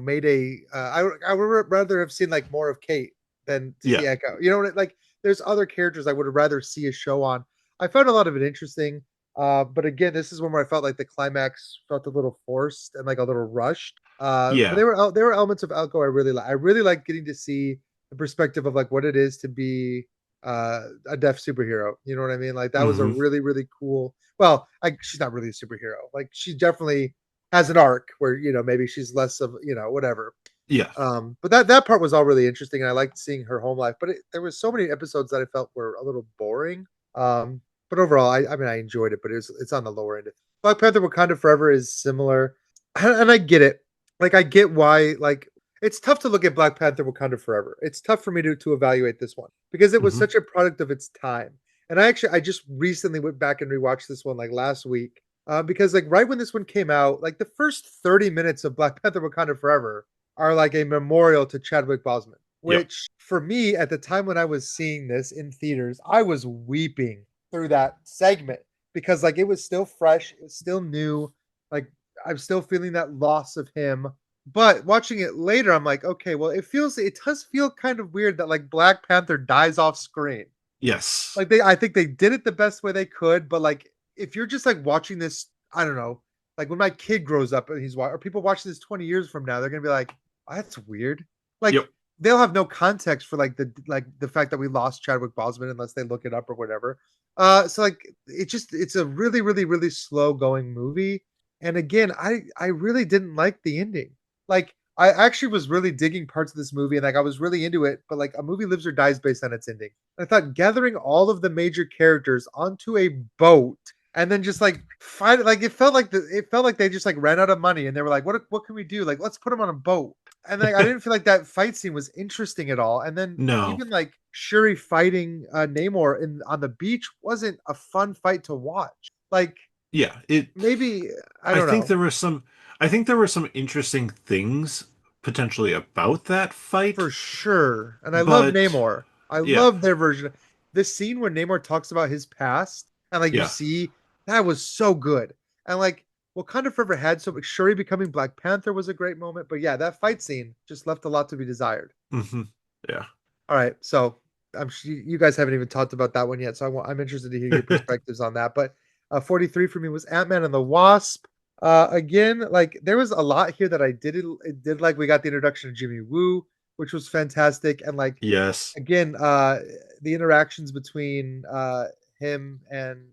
made I would rather have seen like more of Kate than to Yeah. see Echo. You know what? Like there's other characters I would have rather see a show on. I found a lot of it interesting. But again, this is one where I felt like the climax felt a little forced and like a little rushed. But Yeah. there were elements of Elko I really like. I really like getting to see the perspective of like what it is to be a deaf superhero. You know what I mean? Like that was a Hmm. really really cool. Well, she's not really a superhero. Like she definitely has an arc where maybe she's less of whatever. Yeah. But that part was all really interesting, and I liked seeing her home life. But there was so many episodes that I felt were a little boring. But overall, I mean, I enjoyed it, but it's on the lower end. Black Panther: Wakanda Forever is similar, and I get it. Like I get why. Like it's tough to look at Black Panther: Wakanda Forever. It's tough for me to evaluate this one because it was Hmm. such a product of its time. And I just recently went back and rewatched this one like last week. Because like right when this one came out, like the first 30 minutes of Black Panther: Wakanda Forever are like a memorial to Chadwick Boseman, Yep. which for me at the time when I was seeing this in theaters, I was weeping through that segment because like it was still fresh, it was still new, like I'm still feeling that loss of him. But watching it later, I'm like, okay, well, it does feel kind of weird that like Black Panther dies off screen. Yes. Like I think they did it the best way they could, but like if you're just like watching this, I don't know, like when my kid grows up and or people watching this 20 years from now, they're gonna be like, oh, that's weird. Like Yep. they'll have no context for like the fact that we lost Chadwick Boseman unless they look it up or whatever. So like it's a really really really slow going movie, and again, I really didn't like the ending. Like I actually was really digging parts of this movie and like I was really into it, but like a movie lives or dies based on its ending. I thought gathering all of the major characters onto a boat and then just like fight like it felt like they just like ran out of money and they were like, what can we do? Like let's put them on a boat. And like I didn't feel like that fight scene was interesting at all. And then No. even like Shuri fighting Namor in on the beach wasn't a fun fight to watch. Like Yeah. It. maybe I I don't think know. there were some. I think there were some interesting things potentially about that fight, For sure. And I love but Namor. I yeah. love their version. This scene when Namor talks about his past and like you Yeah. see that was so good. And like Wakanda Forever had so Shuri becoming Black Panther was a great moment. But yeah, that fight scene just left a lot to be desired. Hmm. Yeah. All right. So you guys haven't even talked about that one yet. So I'm interested to hear your perspectives on that. But 43 for me was Ant-Man and the Wasp. Again, like there was a lot here that I did like. We got the introduction of Jimmy Woo, which was fantastic. And like Yes. again, the interactions between him and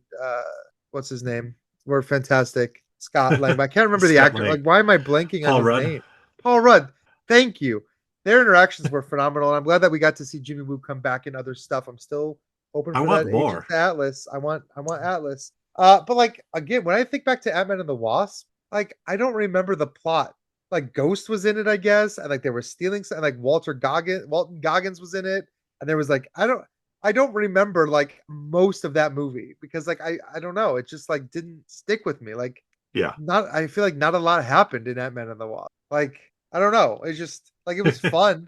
what's his name were fantastic. Scott Lang, but I can't remember the Scott actor. Lang. Like, why am I blanking on Paul his Rudd. name? Paul Rudd. Thank you. Their interactions were phenomenal, and I'm glad that we got to see Jimmy Woo come back in other stuff. I'm still hoping I for want that Agent more. Atlas. I want Atlas. But like again, when I think back to Ant-Man and the Wasp, like I don't remember the plot. Like Ghost was in it, I guess, and like they were stealing, and like Walton Goggins was in it, and there was like I don't remember like most of that movie because like I don't know, it just like didn't stick with me. Like Yeah. not I feel like not a lot happened in Ant-Man and the Wasp. Like I don't know, it's just like it was fun.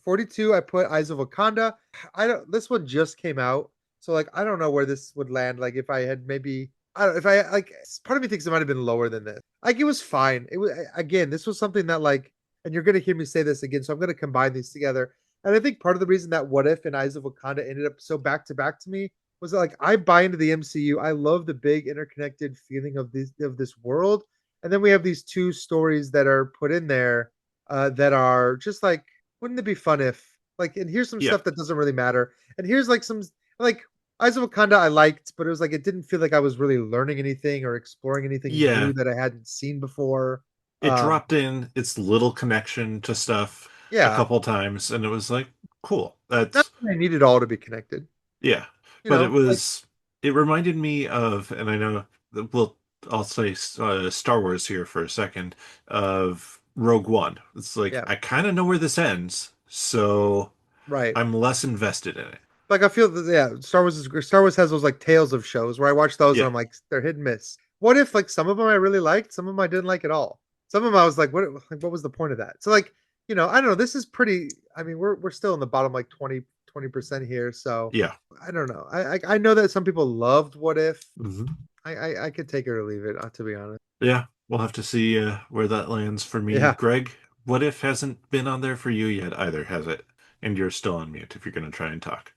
42 I put Eyes of Wakanda. I don't this one just came out, so like I don't know where this would land. Like if I had maybe I don't if I like part of me thinks it might have been lower than this. Like it was fine. It was again, this was something that like and you're gonna hear me say this again, so I'm gonna combine these together. And I think part of the reason that What If and Eyes of Wakanda ended up so back to back to me was that, like I buy into the MCU. I love the big interconnected feeling of this world. And then we have these two stories that are put in there that are just like, wouldn't it be fun if like and here's some Yeah. stuff that doesn't really matter. And here's like some like Eyes of Wakanda I liked, but it was like it didn't feel like I was really learning anything or exploring anything new Yeah. that I hadn't seen before. It Um, dropped in its little connection to stuff a yeah, couple times, and it was like, cool. not That's that I need it all to be connected. yeah. You But it know, like was it reminded me of, and I know well, I'll say Star Wars here for a second, of Rogue One. It's like yeah, I kind of know where this ends, so right. I'm less invested in it. Like I feel that yeah, Star Wars has those like tales of shows where I watch those and Yeah. I'm like they're hit and miss. What if like some of them I really liked, some of them I didn't like at all. Some of them I was what was the point of that? So like, I don't know, this is pretty I mean, we're still in the bottom like 20% here, so Yeah. I don't know. I know that some people loved What If. Hmm. I could take it or leave it, to be honest. Yeah. We'll have to see where that lands for me. Yeah. Greg, what if hasn't been on there for you yet either, has it? And you're still on mute if you're going to try and talk.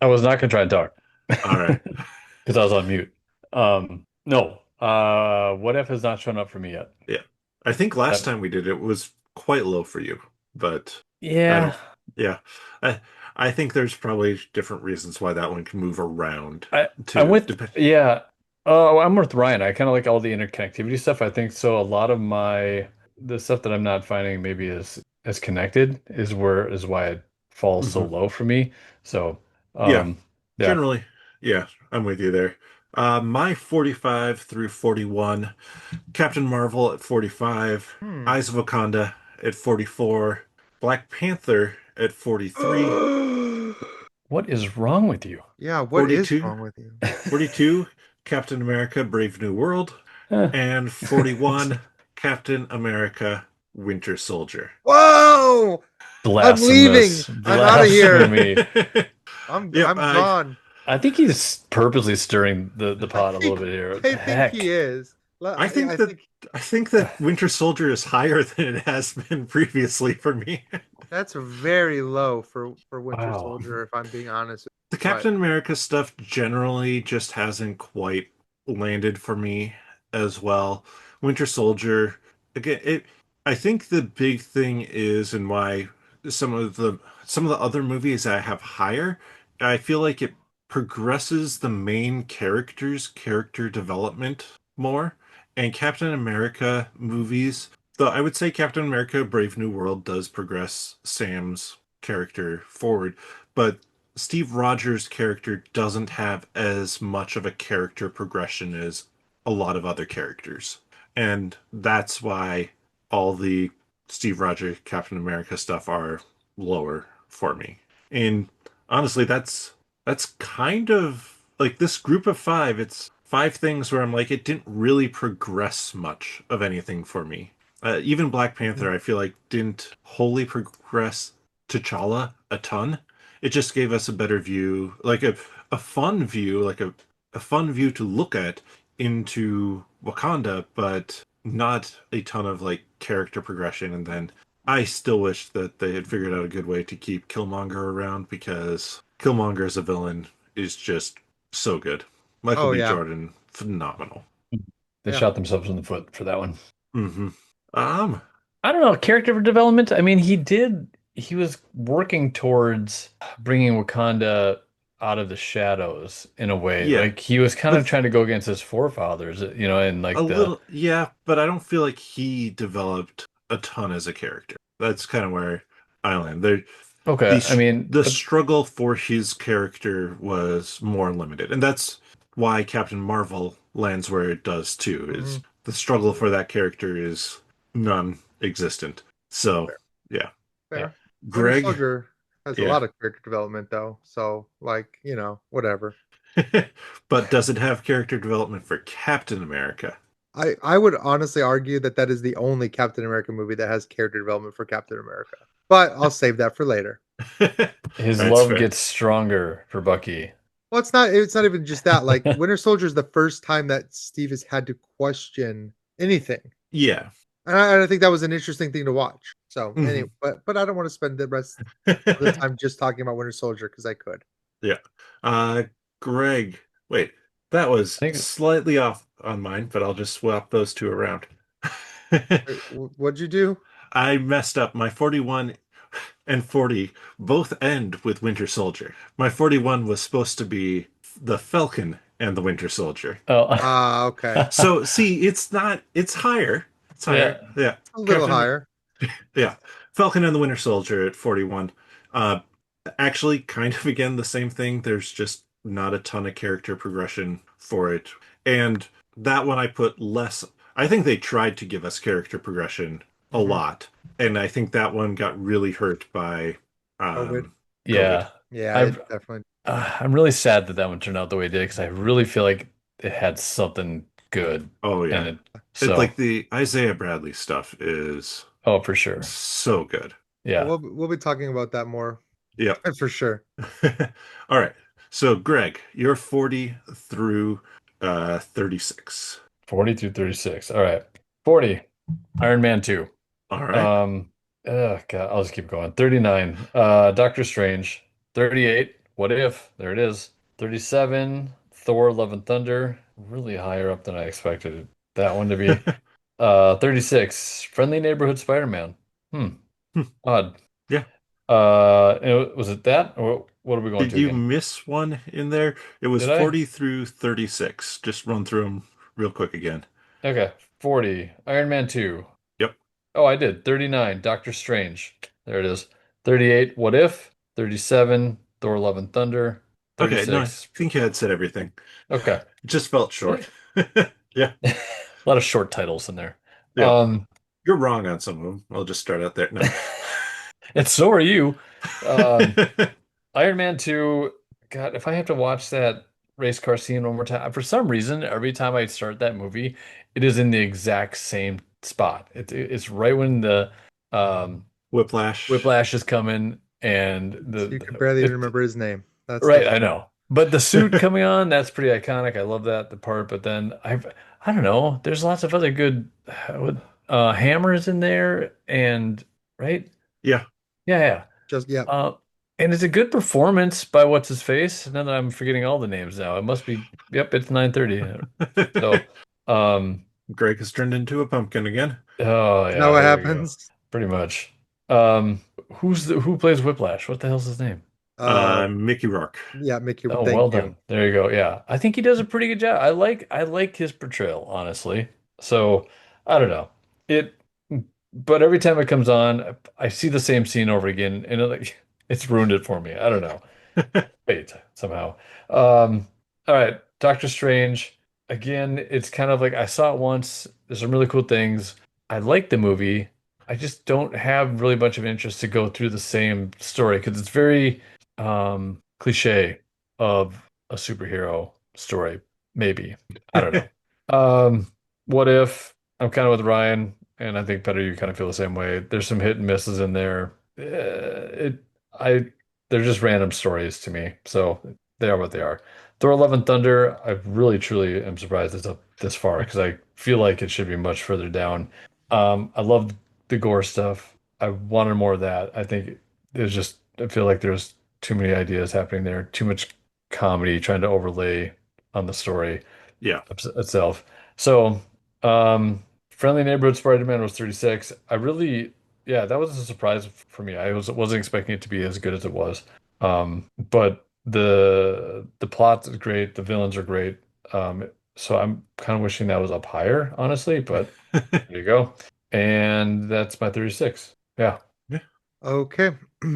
I was not gonna try and talk All right. because I was on mute. No. What if has not shown up for me yet? Yeah. I think last Uh, time we did it was quite low for you, but I yeah. don't, yeah. I I think there's probably different reasons why that one can move around I I'm too. with yeah. Oh, I'm with Ryan. I kind of like all the interconnectivity stuff. I think so. A lot of the stuff that I'm not finding maybe as connected is why it falls so Mhm. low for me. So, Yeah, um, yeah. generally, yeah, I'm with you there. My 45 through 41, Captain Marvel at 45, Hmm. Eyes of Wakanda at 44, Black Panther at 43, What is wrong with you? Yeah, what is 42, wrong with you? 42, Captain America Brave New World, Eh. and 41, Captain America Winter Soldier. Whoa! I'm leaving. Blasphemous. I'm out of here. Blasphemy. Yep, I'm gone. I think he's purposely stirring the I pot a little think bit here. What I the think he heck? is. I Yeah, think I that think I think that Winter Soldier is higher than it has been previously for me. that's very low for Winter Wow. Soldier, if I'm being honest. The But Captain America stuff generally just hasn't quite landed for me as well. Winter Soldier, again, it I think the big thing is and why some of the other movies I have higher, I feel like it progresses the main character's character development more. And Captain America movies, though I would say Captain America Brave New World does progress Sam's character forward, but Steve Rogers' character doesn't have as much of a character progression as a lot of other characters. And that's why all the Steve Rogers Captain America stuff are lower for me. And honestly, that's kind of like this group of five, it's five things where I'm like, it didn't really progress much of anything for me. Even Black Panther, I feel like didn't wholly progress T'Challa a ton. It just gave us a better view, like a fun view, a fun view to look at into Wakanda, but not a ton of like character progression. And then I still wish that they had figured out a good way to keep Killmonger around because Killmonger as a villain is just so good. Michael oh B. yeah, Jordan, phenomenal. They yeah. shot themselves in the foot for that one. Hmm. Um, I don't know, character development. I mean, he was working towards bringing Wakanda out of the shadows in a way. yeah, Like he was kind of with trying to go against his forefathers, and a like little, yeah, but I don't feel like he developed a ton as a character. That's kind of where I land. okay, I mean, The but struggle for his character was more limited, and that's why Captain Marvel lands where it does too. Hmm. Is the struggle for that character is non-existent. So Fair, yeah, yeah. fair. Winter Greg, Soldier. Has a Yeah. lot of character development though. So like, whatever. But does it have character development for Captain America? I would honestly argue that that is the only Captain America movie that has character development for Captain America. But I'll save that for later. His That's love fair. gets stronger for Bucky. Well, it's not even just that. Like Winter Soldier is the first time that Steve has had to question anything. Yeah. And I think that was an interesting thing to watch. So anyway, Mhm. but I don't want to spend the rest of the time just talking about Winter Soldier because I could. Yeah. Uh, Greg, wait, that I was think slightly off on mine, but I'll just swap those two around. Wait, what'd you do? I messed up. My 41 and 40 both end with Winter Soldier. My 41 was supposed to be the Falcon and the Winter Soldier. oh Ah, okay. So see, it's not, it's higher. It's higher. Yeah, Yeah. a little Captain, higher. yeah. Falcon and the Winter Soldier at 41. Uh, Actually, kind of again the same thing. There's just not a ton of character progression for it. And that one I put less. I think they tried to give us character progression a Hmm. lot. And I think that one got really hurt by COVID. COVID. yeah. Yeah, I it definitely. I'm really sad that that one turned out the way it did because I really feel like it had something good Oh, in yeah. it. It, So, like the Isaiah Bradley stuff is oh, for sure. so good. Well, Yeah. we'll be talking about that more Yep. for sure. All right. So, Greg, you're 40 through 36. 40 through 36. All right. 40, Iron Man 2. All right. Um, oh God, I'll just keep going. 39, Doctor Strange. 38, What If? There it is. 37, Thor, Love and Thunder. Really higher up than I expected that one to be. 36, Friendly Neighborhood Spider-Man. Hmm, odd. Yeah. Was it that? Or what are we going Did to you again? miss one in there? It was Did I? 40 through 36. Just run through them real quick again. Okay. 40, Iron Man 2. Yep. Oh, I did. 39, Doctor Strange. There it is. 38, What If? 37, Thor Love and Thunder. Okay. No, I 36. think you had said everything. Okay. It just felt Yeah. short. Yeah. A lot of short titles in there. Yeah. Um, You're wrong on some of them. I'll just start out there. No. and so are you. Um, Iron Man 2, God, if I have to watch that race car scene one more time, for some reason, every time I start that movie, it is in the exact same spot. It's right when the um, Whiplash. Whiplash is coming and You can barely even it remember his name. That's the right, I point. know. But the suit coming on, that's pretty iconic. I love that the part, but then I don't know, there's lots of other good hammers in there and right? Yeah. Yeah, yeah. Just yeah. Uh, and it's a good performance by what's his face. Now that I'm forgetting all the names now. It must be, yep, it's 9:30. So, um, Greg has turned into a pumpkin again. oh Is that yeah, what there we go. happens? Pretty much. Who plays Whiplash? What the hell's his name? Uh, Mickey Rourke. yeah, Mickey. Oh, Thank well you. done. There you go. Yeah. I think he does a pretty good job. I like his portrayal, honestly. So, I don't know. It but every time it comes on, I see the same scene over again and it's ruined it for me. I don't know. Wait, somehow. All right, Doctor Strange. Again, it's kind of like I saw it once. There's some really cool things. I like the movie. I just don't have really much of interest to go through the same story because it's very cliche of a superhero story, maybe. I don't know. What if I'm kind of with Ryan, and I think Better you kind of feel the same way. There's some hit and misses in there. I they're just random stories to me. So they are what they are. Thor Love and Thunder, I really truly am surprised it's up this far because I feel like it should be much further down. I love the gore stuff. I wanted more of that. I think there's just I feel like there's too many ideas happening there, too much comedy trying to overlay on the story Yeah. itself. So, Friendly Neighborhood Spider-Man was 36. I really, yeah, that was a surprise for me. Wasn't expecting it to be as good as it was. But the plot is great, the villains are great. So I'm kind of wishing that was up higher, honestly, but there you go. And that's my 36. Yeah. Yeah. Okay,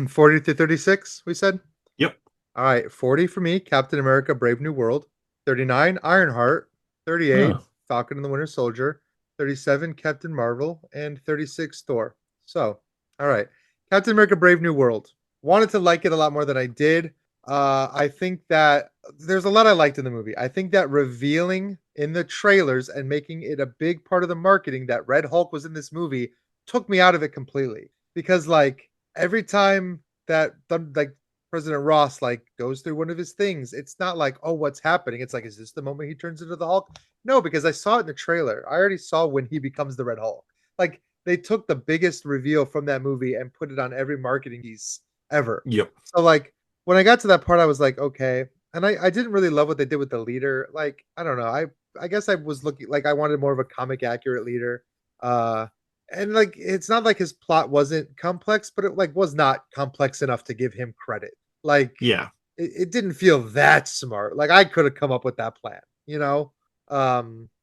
40 to 36. We said. Yep. All right, 40 for me. Captain America: Brave New World. 39, Ironheart. 38, Huh. Falcon and the Winter Soldier. 37, Captain Marvel, and 36, Thor. So, all right, Captain America: Brave New World. wanted to like it a lot more than I did. I think that there's a lot I liked in the movie. I think that revealing in the trailers and making it a big part of the marketing that Red Hulk was in this movie took me out of it completely. Because like every time that like President Ross like goes through one of his things, it's not like, oh, what's happening? It's like, is this the moment he turns into the Hulk? No, because I saw it in the trailer. I already saw when he becomes the Red Hulk. Like they took the biggest reveal from that movie and put it on every marketing piece ever. Yep. So like when I got to that part, I was like, okay. And I didn't really love what they did with the leader. Like, I don't know. I guess I was looking like I wanted more of a comic accurate leader. Uh and like it's not like his plot wasn't complex, but it like was not complex enough to give him credit. Like Yeah. it didn't feel that smart. Like I could have come up with that plan, you know?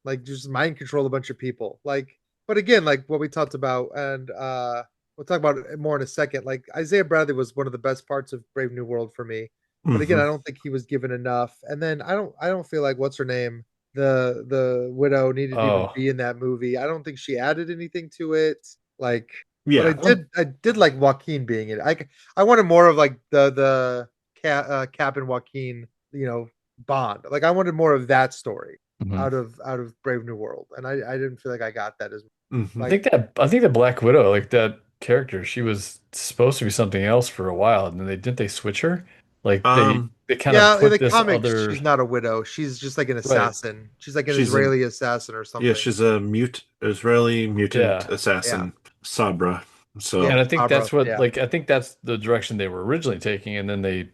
Like just mind control a bunch of people. Like, but again, like what we talked about, and we'll talk about it more in a second. Like Isaiah Bradley was one of the best parts of Brave New World for me. But again, Hmm. I don't think he was given enough. And then I don't feel like what's her name? The widow needed to even Oh, be in that movie. I don't think she added anything to it. Like, but I Yeah. one. did I did like Joaquin being in it. I wanted more of like the Cap and Joaquin, bond. Like I wanted more of that story Mhm. out of Brave New World, and I didn't feel like I got that as Hmm. like I think the Black Widow, like that character, she was supposed to be something else for a while, and then didn't they switch her? Like Um, they kind of yeah, in put the this comics other she's not a widow. She's just like an right. assassin. She's like an she's an Israeli assassin or yeah, something. she's a Israeli mutant Yeah. Yeah, assassin, Sabra. yeah, So And I think Abra. that's what Yeah, like I think that's the direction they were originally taking, and then they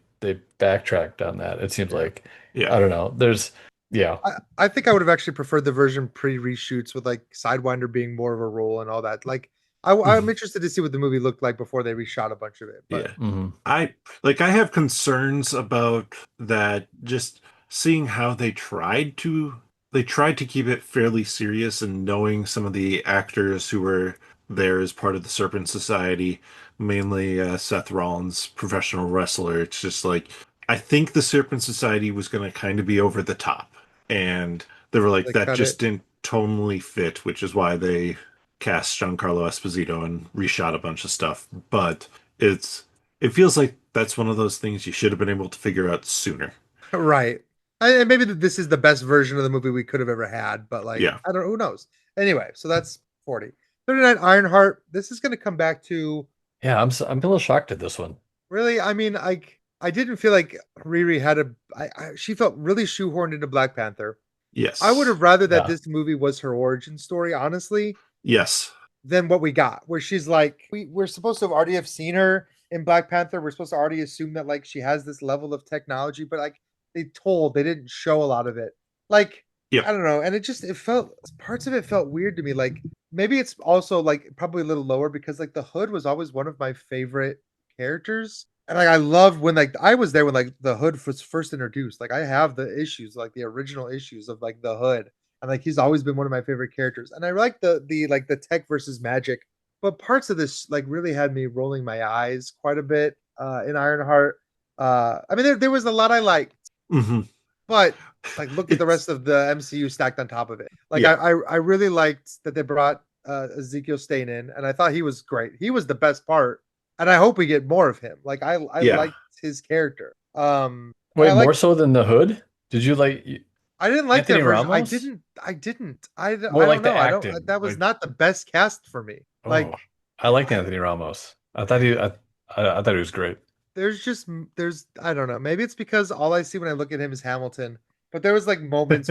backtracked on that. It seems yeah. like yeah. I don't know. There's yeah. I think I would have actually preferred the version pre-reshoots with like Sidewinder being more of a role and all that. Like I'm Mhm. interested to see what the movie looked like before they reshot a bunch of it. But Yeah. Hmm. I have concerns about that, just seeing how they tried to keep it fairly serious, and knowing some of the actors who were there as part of the Serpent Society, mainly Seth Rollins, professional wrestler. It's just like I think the Serpent Society was going to kind of be over the top, and they were like they that cut just it. didn't tonally fit, which is why they cast Giancarlo Esposito and reshot a bunch of stuff. But it's it feels like that's one of those things you should have been able to figure out sooner. Right. And maybe this is the best version of the movie we could have ever had, but like Yeah. I don't know, who knows. Anyway, so that's 40. 39 Ironheart. This is going to come back to Yeah, I'm a little shocked at this one. really, I mean, I didn't feel like Riri had she felt really shoehorned into Black Panther. I would Yes. have rather that Yeah. this movie was her origin story, honestly, Yes. than what we got, where she's like, we're supposed to have already have seen her in Black Panther. We're supposed to already assume that like she has this level of technology, but like they didn't show a lot of it. Like, Yep. I don't know. And it felt parts of it felt weird to me. Like maybe it's also like probably a little lower because like the hood was always one of my favorite characters. And like I loved when like I was there when like the hood was first introduced. Like I have the issues, like the original issues of like the hood, and like he's always been one of my favorite characters. And I like the like the tech versus magic, but parts of this like really had me rolling my eyes quite a bit in Ironheart. I mean there was a lot I liked, Hmm. but like look at the It's rest of the MCU stacked on top of it. Like yeah. I really liked that they brought Ezekiel Stain in, and I thought he was great. He was the best part, and I hope we get more of him. Like I Yeah. liked his character. And I Wait, like more so than the Hood? Did you like I didn't like Anthony that version. I Ramos? didn't. I didn't. More I don't like the know. I don't. acting. That was Like, not the best cast for me. oh, Like, I liked I, Anthony Ramos. I thought he was great. there's I don't know. Maybe it's because all I see when I look at him is Hamilton. But there was like moments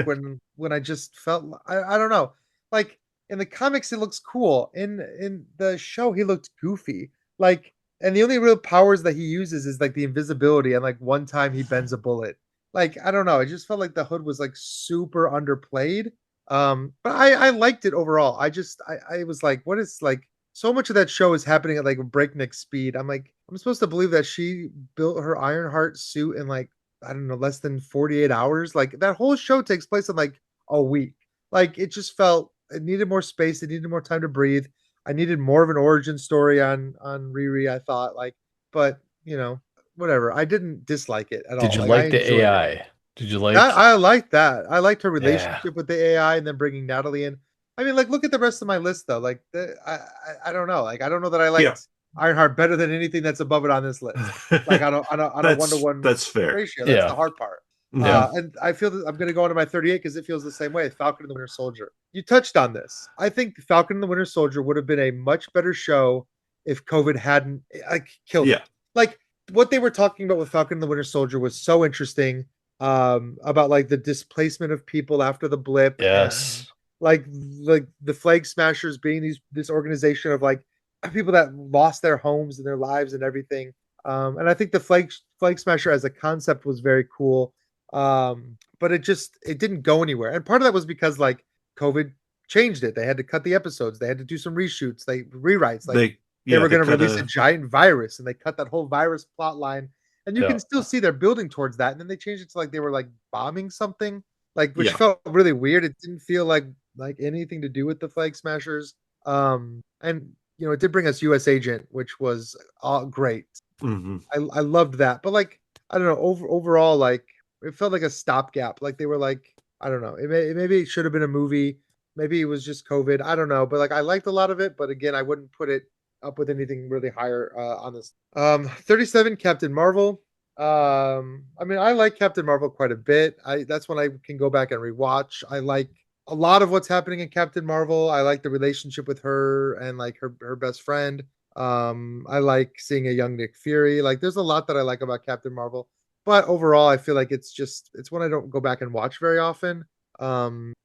when I just felt I don't know. Like in the comics, it looks cool. In the show, he looked goofy. Like, and the only real powers that he uses is like the invisibility and like one time he bends a bullet. Like I don't know. I just felt like the hood was like super underplayed. But I liked it overall. I was like, what is like so much of that show is happening at like breakneck speed. I'm like, I'm supposed to believe that she built her Ironheart suit in like, I don't know, less than 48 hours. Like that whole show takes place in like a week. Like it just felt it needed more space, it needed more time to breathe. I needed more of an origin story on Riri, I thought, like, but whatever. I didn't dislike it at Did all. you Like I like the enjoyed it. AI? Did you That like? I liked that. I liked her Yeah. relationship with the AI and then bringing Natalie in. I mean, like, look at the rest of my list though. Like, I don't know. Like, I don't know that I Yeah. liked. Ironheart better than anything that's above it on this list. Like on a one-to-one that's fair. ratio. That's the Yeah. hard part. Mhm. And I feel that I'm going to go into my 38 because it feels the same way. Falcon and the Winter Soldier. You touched on this. I think Falcon and the Winter Soldier would have been a much better show if COVID hadn't killed it. Yeah. Like what they were talking about with Falcon and the Winter Soldier was so interesting. About like the displacement of people after the blip and Yes. like the Flag Smashers being this organization of like people that lost their homes and their lives and everything. And I think the Flag Smasher as a concept was very cool. But it didn't go anywhere. And part of that was because like COVID changed it. They had to cut the episodes. They had to do some reshoots, like rewrites. Like They they yeah, were they going to cut release a a giant virus, and they cut that whole virus plot line. And you Yeah. can still see they're building towards that. And then they changed it to like they were like bombing something, like which yeah. felt really weird. It didn't feel like anything to do with the Flag Smashers. And it did bring us U.S. Agent, which was great. Hmm. I loved that, but like I don't know, overall, like it felt like a stopgap. Like they were like I don't know, maybe it should have been a movie. Maybe it was just COVID. I don't know, but like I liked a lot of it. But again, I wouldn't put it up with anything really higher on this. 37 Captain Marvel. I mean, I like Captain Marvel quite a bit. That's when I can go back and rewatch. I like a lot of what's happening in Captain Marvel. I like the relationship with her and like her best friend. I like seeing a young Nick Fury. Like, there's a lot that I like about Captain Marvel, but overall, I feel like it's one I don't go back and watch very often.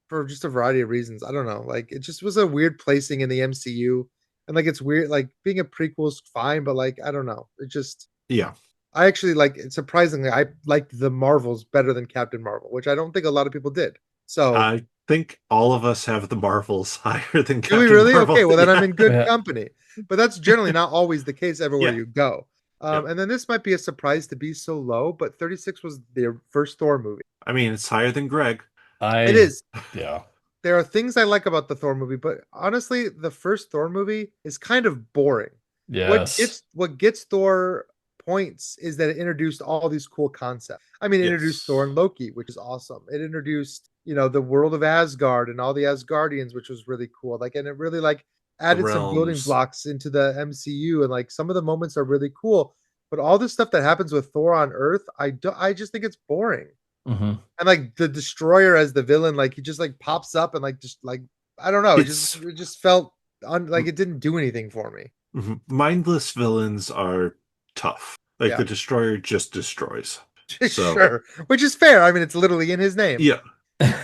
For just a variety of reasons. I don't know. Like, it just was a weird placing in the MCU, and like it's weird. Like being a prequel is fine, but like I don't know. It just Yeah. I actually like surprisingly I liked the Marvels better than Captain Marvel, which I don't think a lot of people did. So I think all of us have the Marvels higher than do we Captain really? Marvel. Okay, well then I'm Yeah. in good Yeah. company. But that's generally not always the case everywhere Yeah. you go. Yep. And then this might be a surprise to be so low, but 36 was their first Thor movie. I mean, it's higher than Greg. It I is. yeah. There are things I like about the Thor movie, but honestly, the first Thor movie is kind of boring. Yes. What gets Thor points is that it introduced all these cool concepts. I mean, it introduced Thor Yes. and Loki, which is awesome. It introduced, the world of Asgard and all the Asgardians, which was really cool. Like, and it really like The added some building realms. blocks into the MCU, and like some of the moments are really cool. But all this stuff that happens with Thor on Earth, I just think it's boring. Hmm. And like the Destroyer as the villain, like he just like pops up and like just like I don't know, It's it just felt like it didn't do anything for me. mindless villains are tough. Like Yeah. the Destroyer just destroys. So, Sure, which is fair. I mean, it's literally in his name. yeah.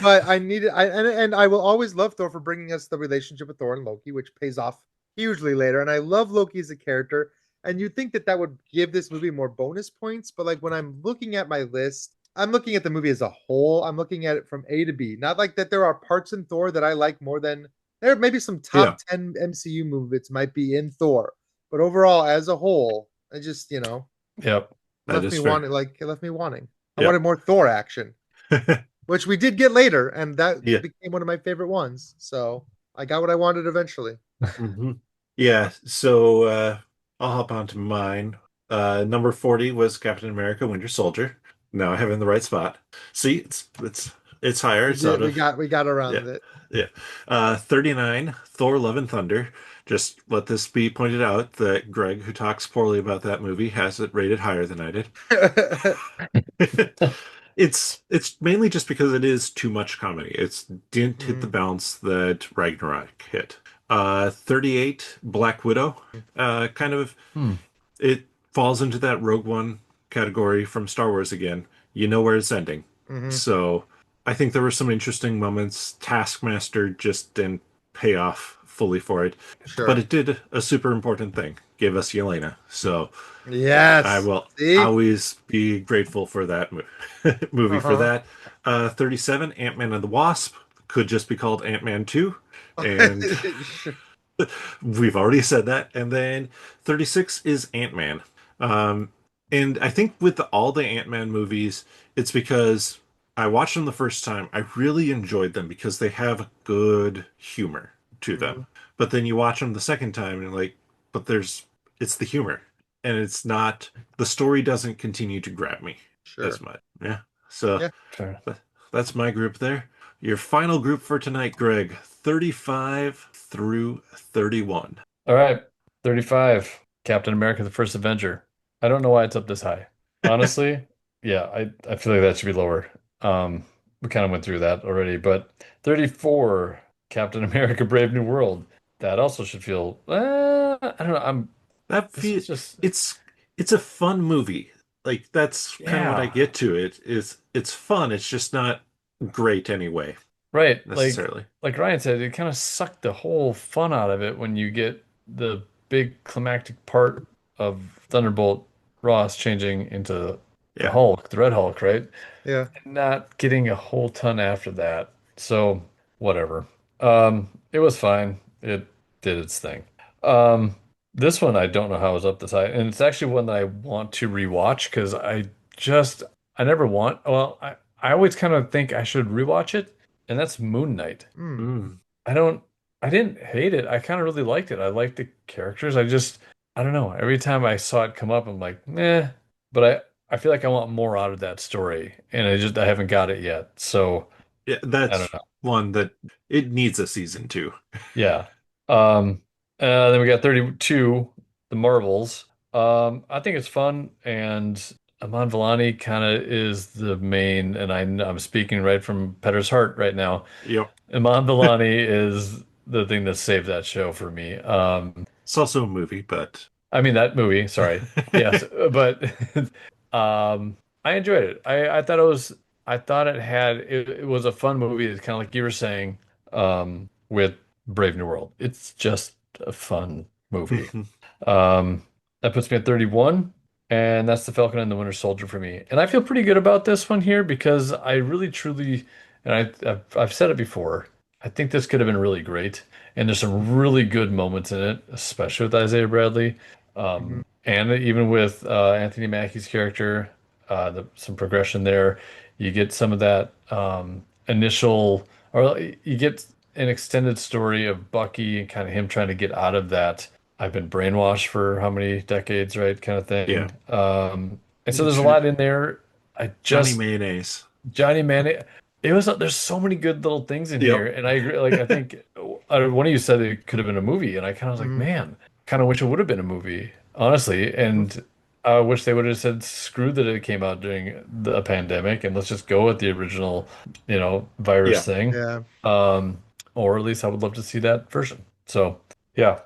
But I needed, and I will always love Thor for bringing us the relationship with Thor and Loki, which pays off hugely later. And I love Loki as a character. And you'd think that that would give this movie more bonus points, but like when I'm looking at my list, I'm looking at the movie as a whole. I'm looking at it from A to B. Not like that there are parts in Thor that I like more than there. Maybe some Yeah. top 10 MCU movies might be in Thor, but overall, as a whole, I just Yep. That left is me fair. wanting, like it left me wanting. I Yeah. wanted more Thor action, which we did get later, and that Yeah. became one of my favorite ones. So I got what I wanted eventually. Hmm. Yeah. So I'll hop on to mine. Number 40 was Captain America Winter Soldier. Now I have it in the right spot. See, it's higher. We It's out did. of We got yeah. around it. Yeah. 39, Thor Love and Thunder. Just let this be pointed out that Greg, who talks poorly about that movie, has it rated higher than I did. It's mainly just because it is too much comedy. It's didn't hit the Mm, bounce that Ragnarok hit. 38, Black Widow. Kind of Hmm. it falls into that Rogue One category from Star Wars again. You know where it's ending. mhm, So I think there were some interesting moments. Taskmaster just didn't pay off fully for it, but sure. it did a super important thing. Give us Yelena. So I Yes. will See? always be grateful for that movie for Uh-huh. that. 37, Ant-Man and the Wasp could just be called Ant-Man 2. And Sure. we've already said that. And then 36 is Ant-Man. Um, and I think with all the Ant-Man movies, it's because I watched them the first time. I really enjoyed them because they have good humor to them. Mhm, But then you watch them the second time and you're like, but it's the humor. And it's not, the story doesn't continue to grab me as sure. much. Yeah. So Yeah. Fair. that's my group there. Your final group for tonight, Greg, 35 through 31. All right. 35. Captain America: The First Avenger. I don't know why it's up this high. Honestly, yeah, I feel like that should be lower. Um, we kind of went through that already, but 34, Captain America: Brave New World. That also should feel. I don't know. That This feel was just it's it's a fun movie. Like that's kind of what I yeah, get to it is it's fun. It's just not great anyway, right. necessarily. Like Ryan said, it kind of sucked the whole fun out of it when you get the big climactic part of Thunderbolt Ross changing into the Yeah. Hulk, the Red Hulk, right? Yeah. Not getting a whole ton after that. So whatever. It was fine. It did its thing. Um, this one I don't know how it's up this high, and it's actually one that I want to rewatch because just I never want. Well, I always kind of think I should rewatch it, and that's Moon Knight. Mm. Mm. I don't. I didn't hate it. I kind of really liked it. I liked the characters. I don't know. Every time I saw it come up, I'm like, meh. But I feel like I want more out of that story, and I haven't got it yet. So Yeah, I don't that's know. one that it needs a season two. Yeah. Um. Then we got 32, The Marvels. I think it's fun, and Aman Vellani kind of is the main, and I'm speaking right from Petter's heart right now. Yep. Iman Vellani is the thing that saved that show for me. It's also a movie, but I mean that movie, sorry. Yes, but I enjoyed it. I thought it was a fun movie. It's kind of like you were saying with Brave New World. It's just a fun movie. Um, that puts me at 31, and that's The Falcon and the Winter Soldier for me. And I feel pretty good about this one here because I really truly, and I've said it before, I think this could have been really great. And there's some really good moments in it, especially with Isaiah Bradley, Mhm. and even with Anthony Mackie's character, some progression there. You get some of that initial, or you get an extended story of Bucky and kind of him trying to get out of that. I've been brainwashed for how many decades, right? Kind of yeah. thing. And so there's a Intro- lot in there. I Johnny just Mayonnaise. Johnny Man, it was there's so many good little things in here, Yep. and I agree. Like I think one of you said it could have been a movie, and I kind of was like, Mhm. man, kind of wish it would have been a movie, honestly. And I wish they would have said screw that it came out during the pandemic, and let's just go with the original, virus Yeah. thing. Yeah. Um, or at least I would love to see that version. So yeah,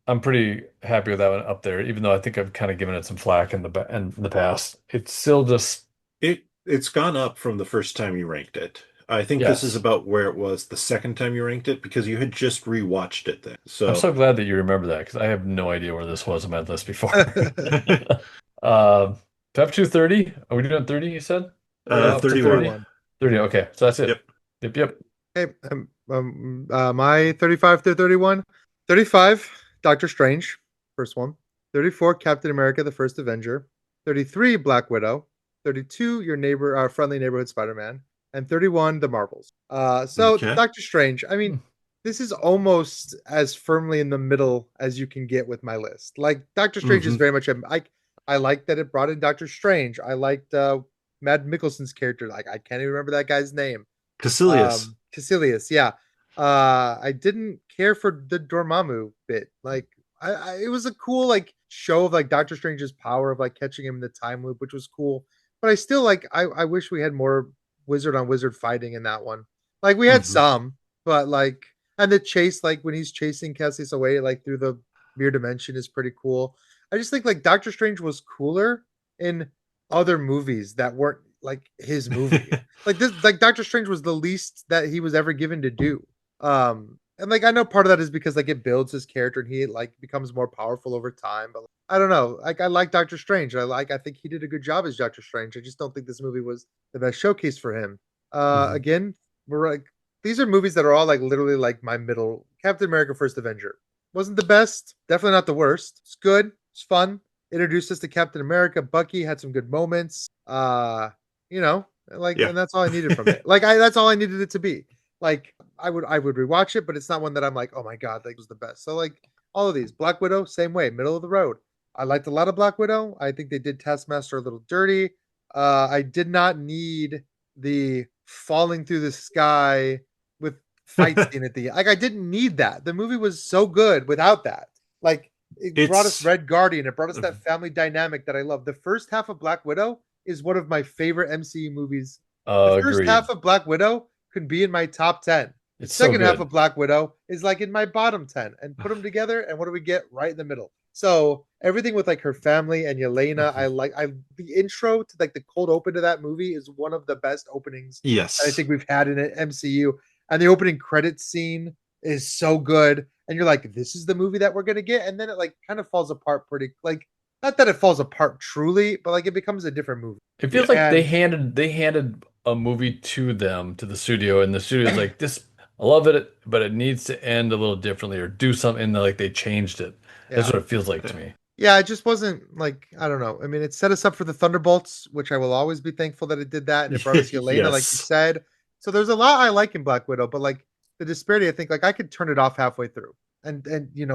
I'm pretty happy with that one up there, even though I think I've kind of given it some flack in the past. It's still just It's gone up from the first time you ranked it. I think this is yes. about where it was the second time you ranked it because you had just rewatched it then. I'm So, so glad that you remember that because I have no idea where this was on my list before. Um, Top 230. Are we doing 30, you said? Or up to 31. 30? 31. 30. Okay, so that's Yep. it. Yep, yep. Okay. My 35 to 31. 35, Doctor Strange, first one. 34, Captain America, the First Avenger. 33, Black Widow. 32, Your Neighbor, Friendly Neighborhood Spider-Man. And 31, The Marvels. So Okay. Doctor Strange, I mean, Hmm. this is almost as firmly in the middle as you can get with my list. Like Doctor Strange is Hmm. very much I like that it brought in Doctor Strange. I liked Mad Mikkelsen's character. Like I can't even remember that guy's name. Caecilius. Caecilius, yeah. I didn't care for the Dormammu bit. Like it was a cool like show of like Doctor Strange's power of like catching him in the time loop, which was cool. But I still like I wish we had more wizard on wizard fighting in that one. Like we had Hmm. some, but like and the chase like when he's chasing Cassius away like through the mirror dimension is pretty cool. I just think like Doctor Strange was cooler in other movies that weren't like his movie. Like this like Doctor Strange was the least that he was ever given to do. And like I know part of that is because like it builds his character and he like becomes more powerful over time, but like, I don't know. Like I like Doctor Strange. I think he did a good job as Doctor Strange. I just don't think this movie was the best showcase for him. Hmm. Again, we're like these are movies that are all like literally like my middle. Captain America First Avenger wasn't the best, definitely not the worst. It's good, it's fun. Introduced us to Captain America. Bucky had some good moments. You know, like, Yeah. and that's all I needed from it. Like, that's all I needed it to be. Like, I would rewatch it, but it's not one that I'm like, oh my god, like, it was the best. So, like, all of these, Black Widow, same way, middle of the road. I liked a lot of Black Widow. I think they did Taskmaster a little dirty. I did not need the falling through the sky with fight scene at the end. Like, I didn't need that. The movie was so good without that. Like, it brought us It's Red Guardian. It brought us that family dynamic that I love. The first half of Black Widow is one of my favorite MCU movies. The first Agreed. half of Black Widow could be in my top 10. The It's so second half good. of Black Widow is like in my bottom 10. And put them together, and what do we get right in the middle? So everything with like her family and Yelena, I the intro to like the cold open to that movie is one of the best openings that I yes. think we've had in an MCU. And the opening credits scene is so good. And you're like, this is the movie that we're gonna get, and then it like kind of falls apart pretty like not that it falls apart truly, but like it becomes a different movie. It Yeah. feels like And they handed a movie to them, to the studio, and the studio's like, this, I love it, but it needs to end a little differently or do something, and like they changed it. That's yeah. what it feels like to me. Yeah, it just wasn't like I don't know. I mean, it set us up for the Thunderbolts, which I will always be thankful that it did that, and it brought us Yelena, like you yes. said. So there's a lot I like in Black Widow, but like the disparity, I think like I could turn it off halfway through and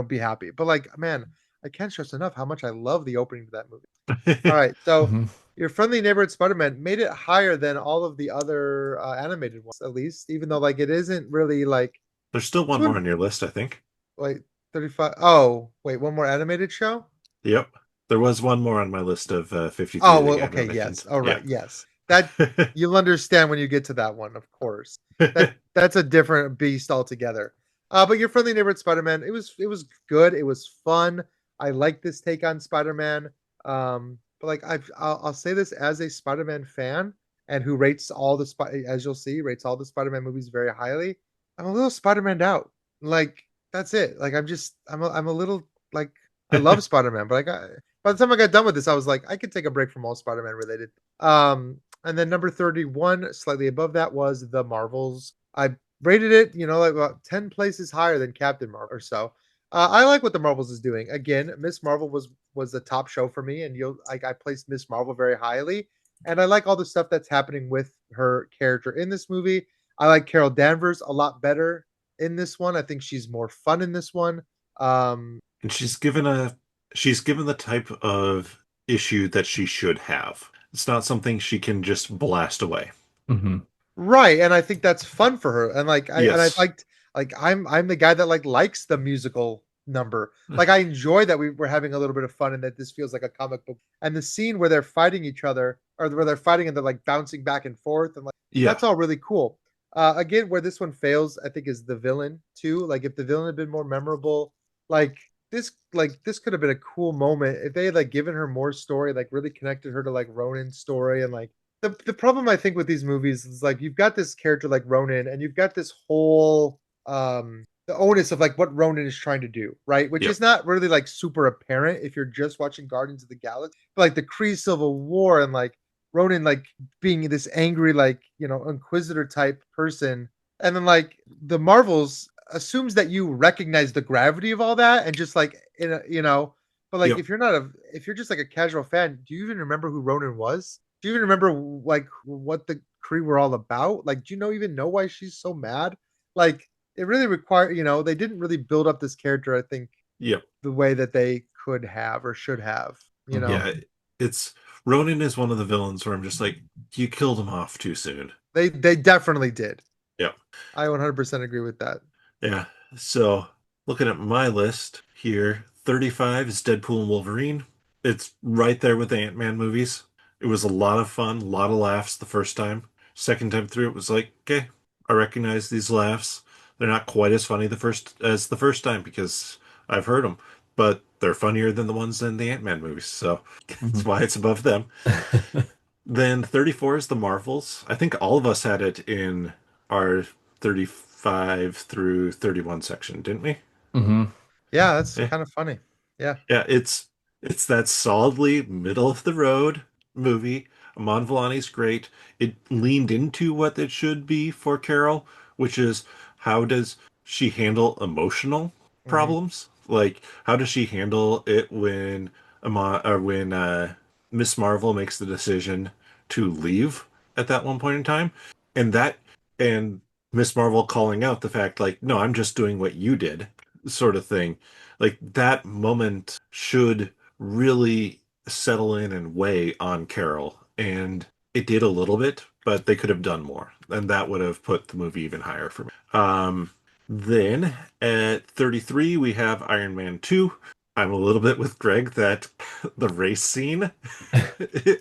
be happy. But like, man, I can't stress enough how much I love the opening to that movie. All right, so Hmm. your friendly neighborhood Spider-Man made it higher than all of the other animated ones, at least, even though like it isn't really like There's still one more too on your list, I think. like 35. Oh, wait, one more animated show? Yep. There was one more on my list of 53 Oh, that well, you had okay, not mentioned. yes. All Yeah. right, yes. That you'll understand when you get to that one, of course. That's a different beast altogether. But your friendly neighborhood Spider-Man, it was good. It was fun. I like this take on Spider-Man. But like I'll say this as a Spider-Man fan and who rates all the as you'll see, rates all the Spider-Man movies very highly. I'm a little Spider-Man out. Like that's it. Like I'm a little like I love Spider-Man, but like by the time I got done with this, I was like, I could take a break from all Spider-Man related. And then number 31, slightly above that, was the Marvels. I rated it, like about 10 places higher than Captain Marvel or so. I like what the Marvels is doing. Again, Miss Marvel was the top show for me, and I placed Miss Marvel very highly. And I like all the stuff that's happening with her character in this movie. I like Carol Danvers a lot better in this one. I think she's more fun in this one. Um, And she's given the type of issue that she should have. It's not something she can just blast away. Hmm. Right, and I think that's fun for her. And I Yes. liked like I'm the guy that like likes the musical number. Like I enjoy that we were having a little bit of fun and that this feels like a comic book. And the scene where they're fighting each other or where they're fighting and they're like bouncing back and forth and like Yeah. that's all really cool. Again, where this one fails, I think is the villain too. Like if the villain had been more memorable, like this could have been a cool moment if they had like given her more story, like really connected her to like Ronan's story and like the problem I think with these movies is like you've got this character like Ronan and you've got this whole the onus of like what Ronan is trying to do, right? Which Yep. is not really like super apparent if you're just watching Guardians of the Galaxy. But like the Kree Civil War and like Ronan like being this angry like, inquisitor type person and then like the Marvels assumes that you recognize the gravity of all that and just like but like Yep. if you're just like a casual fan, do you even remember who Ronan was? Do you even remember like what the Kree were all about? Like, do you even know why she's so mad? Like, it really required, they didn't really build up this character, I think, Yep. the way that they could have or should have, Hmm. Yeah. It's Ronan is one of the villains where I'm just like, you killed him off too soon. They definitely did. Yep. I 100% agree with that. Yeah. So looking at my list here, 35 is Deadpool and Wolverine. It's right there with the Ant-Man movies. It was a lot of fun, a lot of laughs the first time. Second time through, it was like, okay, I recognize these laughs. They're not quite as funny the first time because I've heard them, but they're funnier than the ones in the Ant-Man movies. So that's Hmm. why it's above them. Then 34 is the Marvels. I think all of us had it in our 35 through 31 section, didn't we? Hmm. Yeah, that's Yeah. kind of funny. Yeah. Yeah, it's that solidly middle of the road movie. Amon Vellani's great. It leaned into what it should be for Carol, which is how does she handle emotional Hmm. problems? Like how does she handle it when Miss Marvel makes the decision to leave at that one point in time? And that and Miss Marvel calling out the fact like, no, I'm just doing what you did, sort of thing. Like that moment should really settle in and weigh on Carol. And it did a little bit, but they could have done more. And that would have put the movie even higher for me. Then at 33, we have Iron Man 2. I'm a little bit with Greg that the race scene,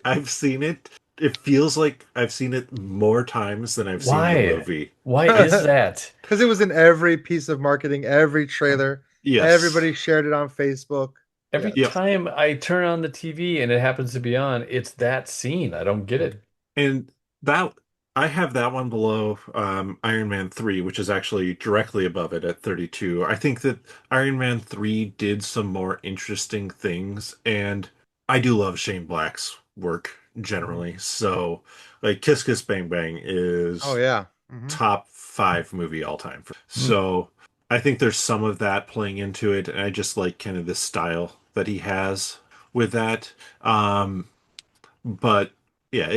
I've seen it. It feels like I've seen it more times than I've seen the Why? movie. Why is that? Because it was in every piece of marketing, every trailer. Yes. Everybody shared it on Facebook. Every Yes. Yep. time I turn on the TV and it happens to be on, it's that scene. I don't get it. And that I have that one below Iron Man 3, which is actually directly above it at 32. I think that Iron Man 3 did some more interesting things, and I do love Shane Black's work Mhm. generally. So, like Kiss Kiss Bang Bang Oh is yeah. Hmm. top five movie all time. Hmm. So, I think there's some of that playing into it, and I just like kind of the style that he has with that. Um, but yeah,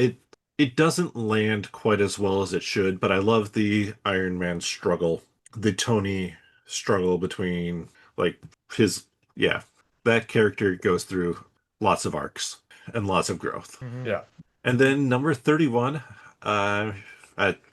it doesn't land quite as well as it should, but I love the Iron Man struggle, the Tony struggle between like his yeah, that character goes through lots of arcs and lots of growth. Hmm. Yeah. And then number 31, uh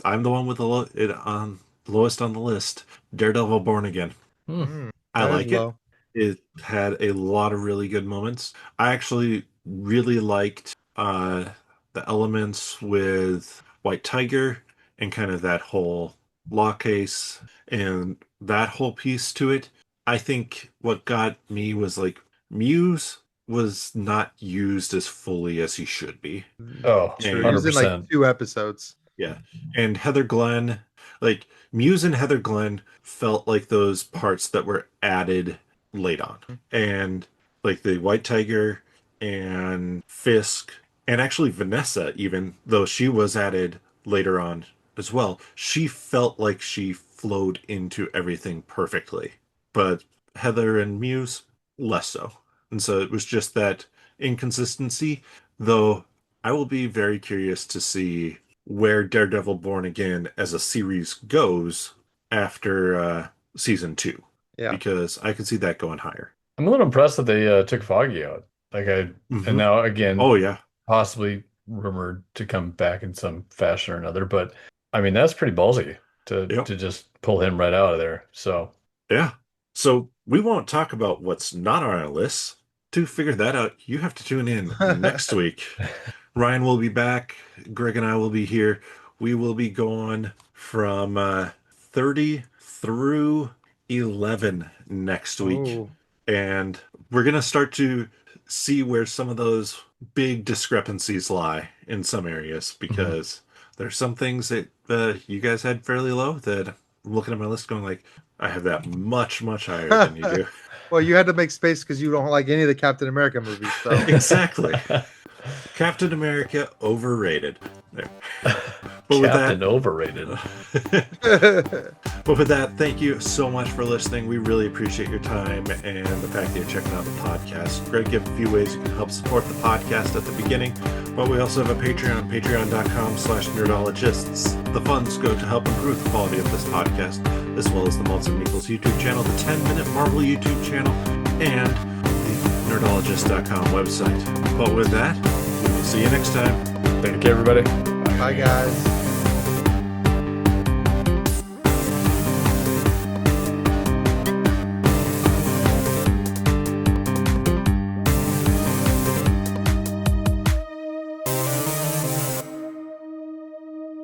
I'm the one with the lowest on the list, Daredevil Born Again. Hmm. Mm, I that is like it. low. It had a lot of really good moments. I actually really liked the elements with White Tiger and kind of that whole law case and that whole piece to it. I think what got me was like Muse was not used as fully as he should be. Oh, True. He was in like 100%. 2 episodes. Yeah. And Heather Glenn, like Muse and Heather Glenn felt like those parts that were added late on. And like the White Tiger and Fisk, and actually Vanessa, even though she was added later on as well, she felt like she flowed into everything perfectly. But Heather and Muse, less so. And so it was just that inconsistency, though I will be very curious to see where Daredevil Born Again as a series goes after season two, Yeah. because I could see that going higher. I'm a little impressed that they took Foggy out. And Hmm. now again, Oh yeah, possibly rumored to come back in some fashion or another, but I mean that's pretty ballsy yep, to just pull him right out of there. So yeah. So we won't talk about what's not on our list. To figure that out, you have to tune in next week. Ryan will be back. Greg and I will be here. We will be going from 30 through 11 next week. Oh. And we're going to start to see where some of those big discrepancies lie in some areas, mhm. because there's some things that you guys had fairly low that I'm looking at my list going like, I have that much, much higher than you do. Well, you had to make space because you don't like any of the Captain America movies. So Exactly. Captain America overrated. There. But with that, Captain overrated. but with that, thank you so much for listening. We really appreciate your time and the fact that you're checking out the podcast. Greg, give a few ways you can help support the podcast at the beginning, but we also have a Patreon, patreon.com/nerdologists. The funds go to help improve the quality of this podcast, as well as the Malts and Meeples YouTube channel, the 10-Minute Marvel YouTube channel, and the nerdologist.com website. But with that, we will see you next time. Thank you, everybody. bye, guys.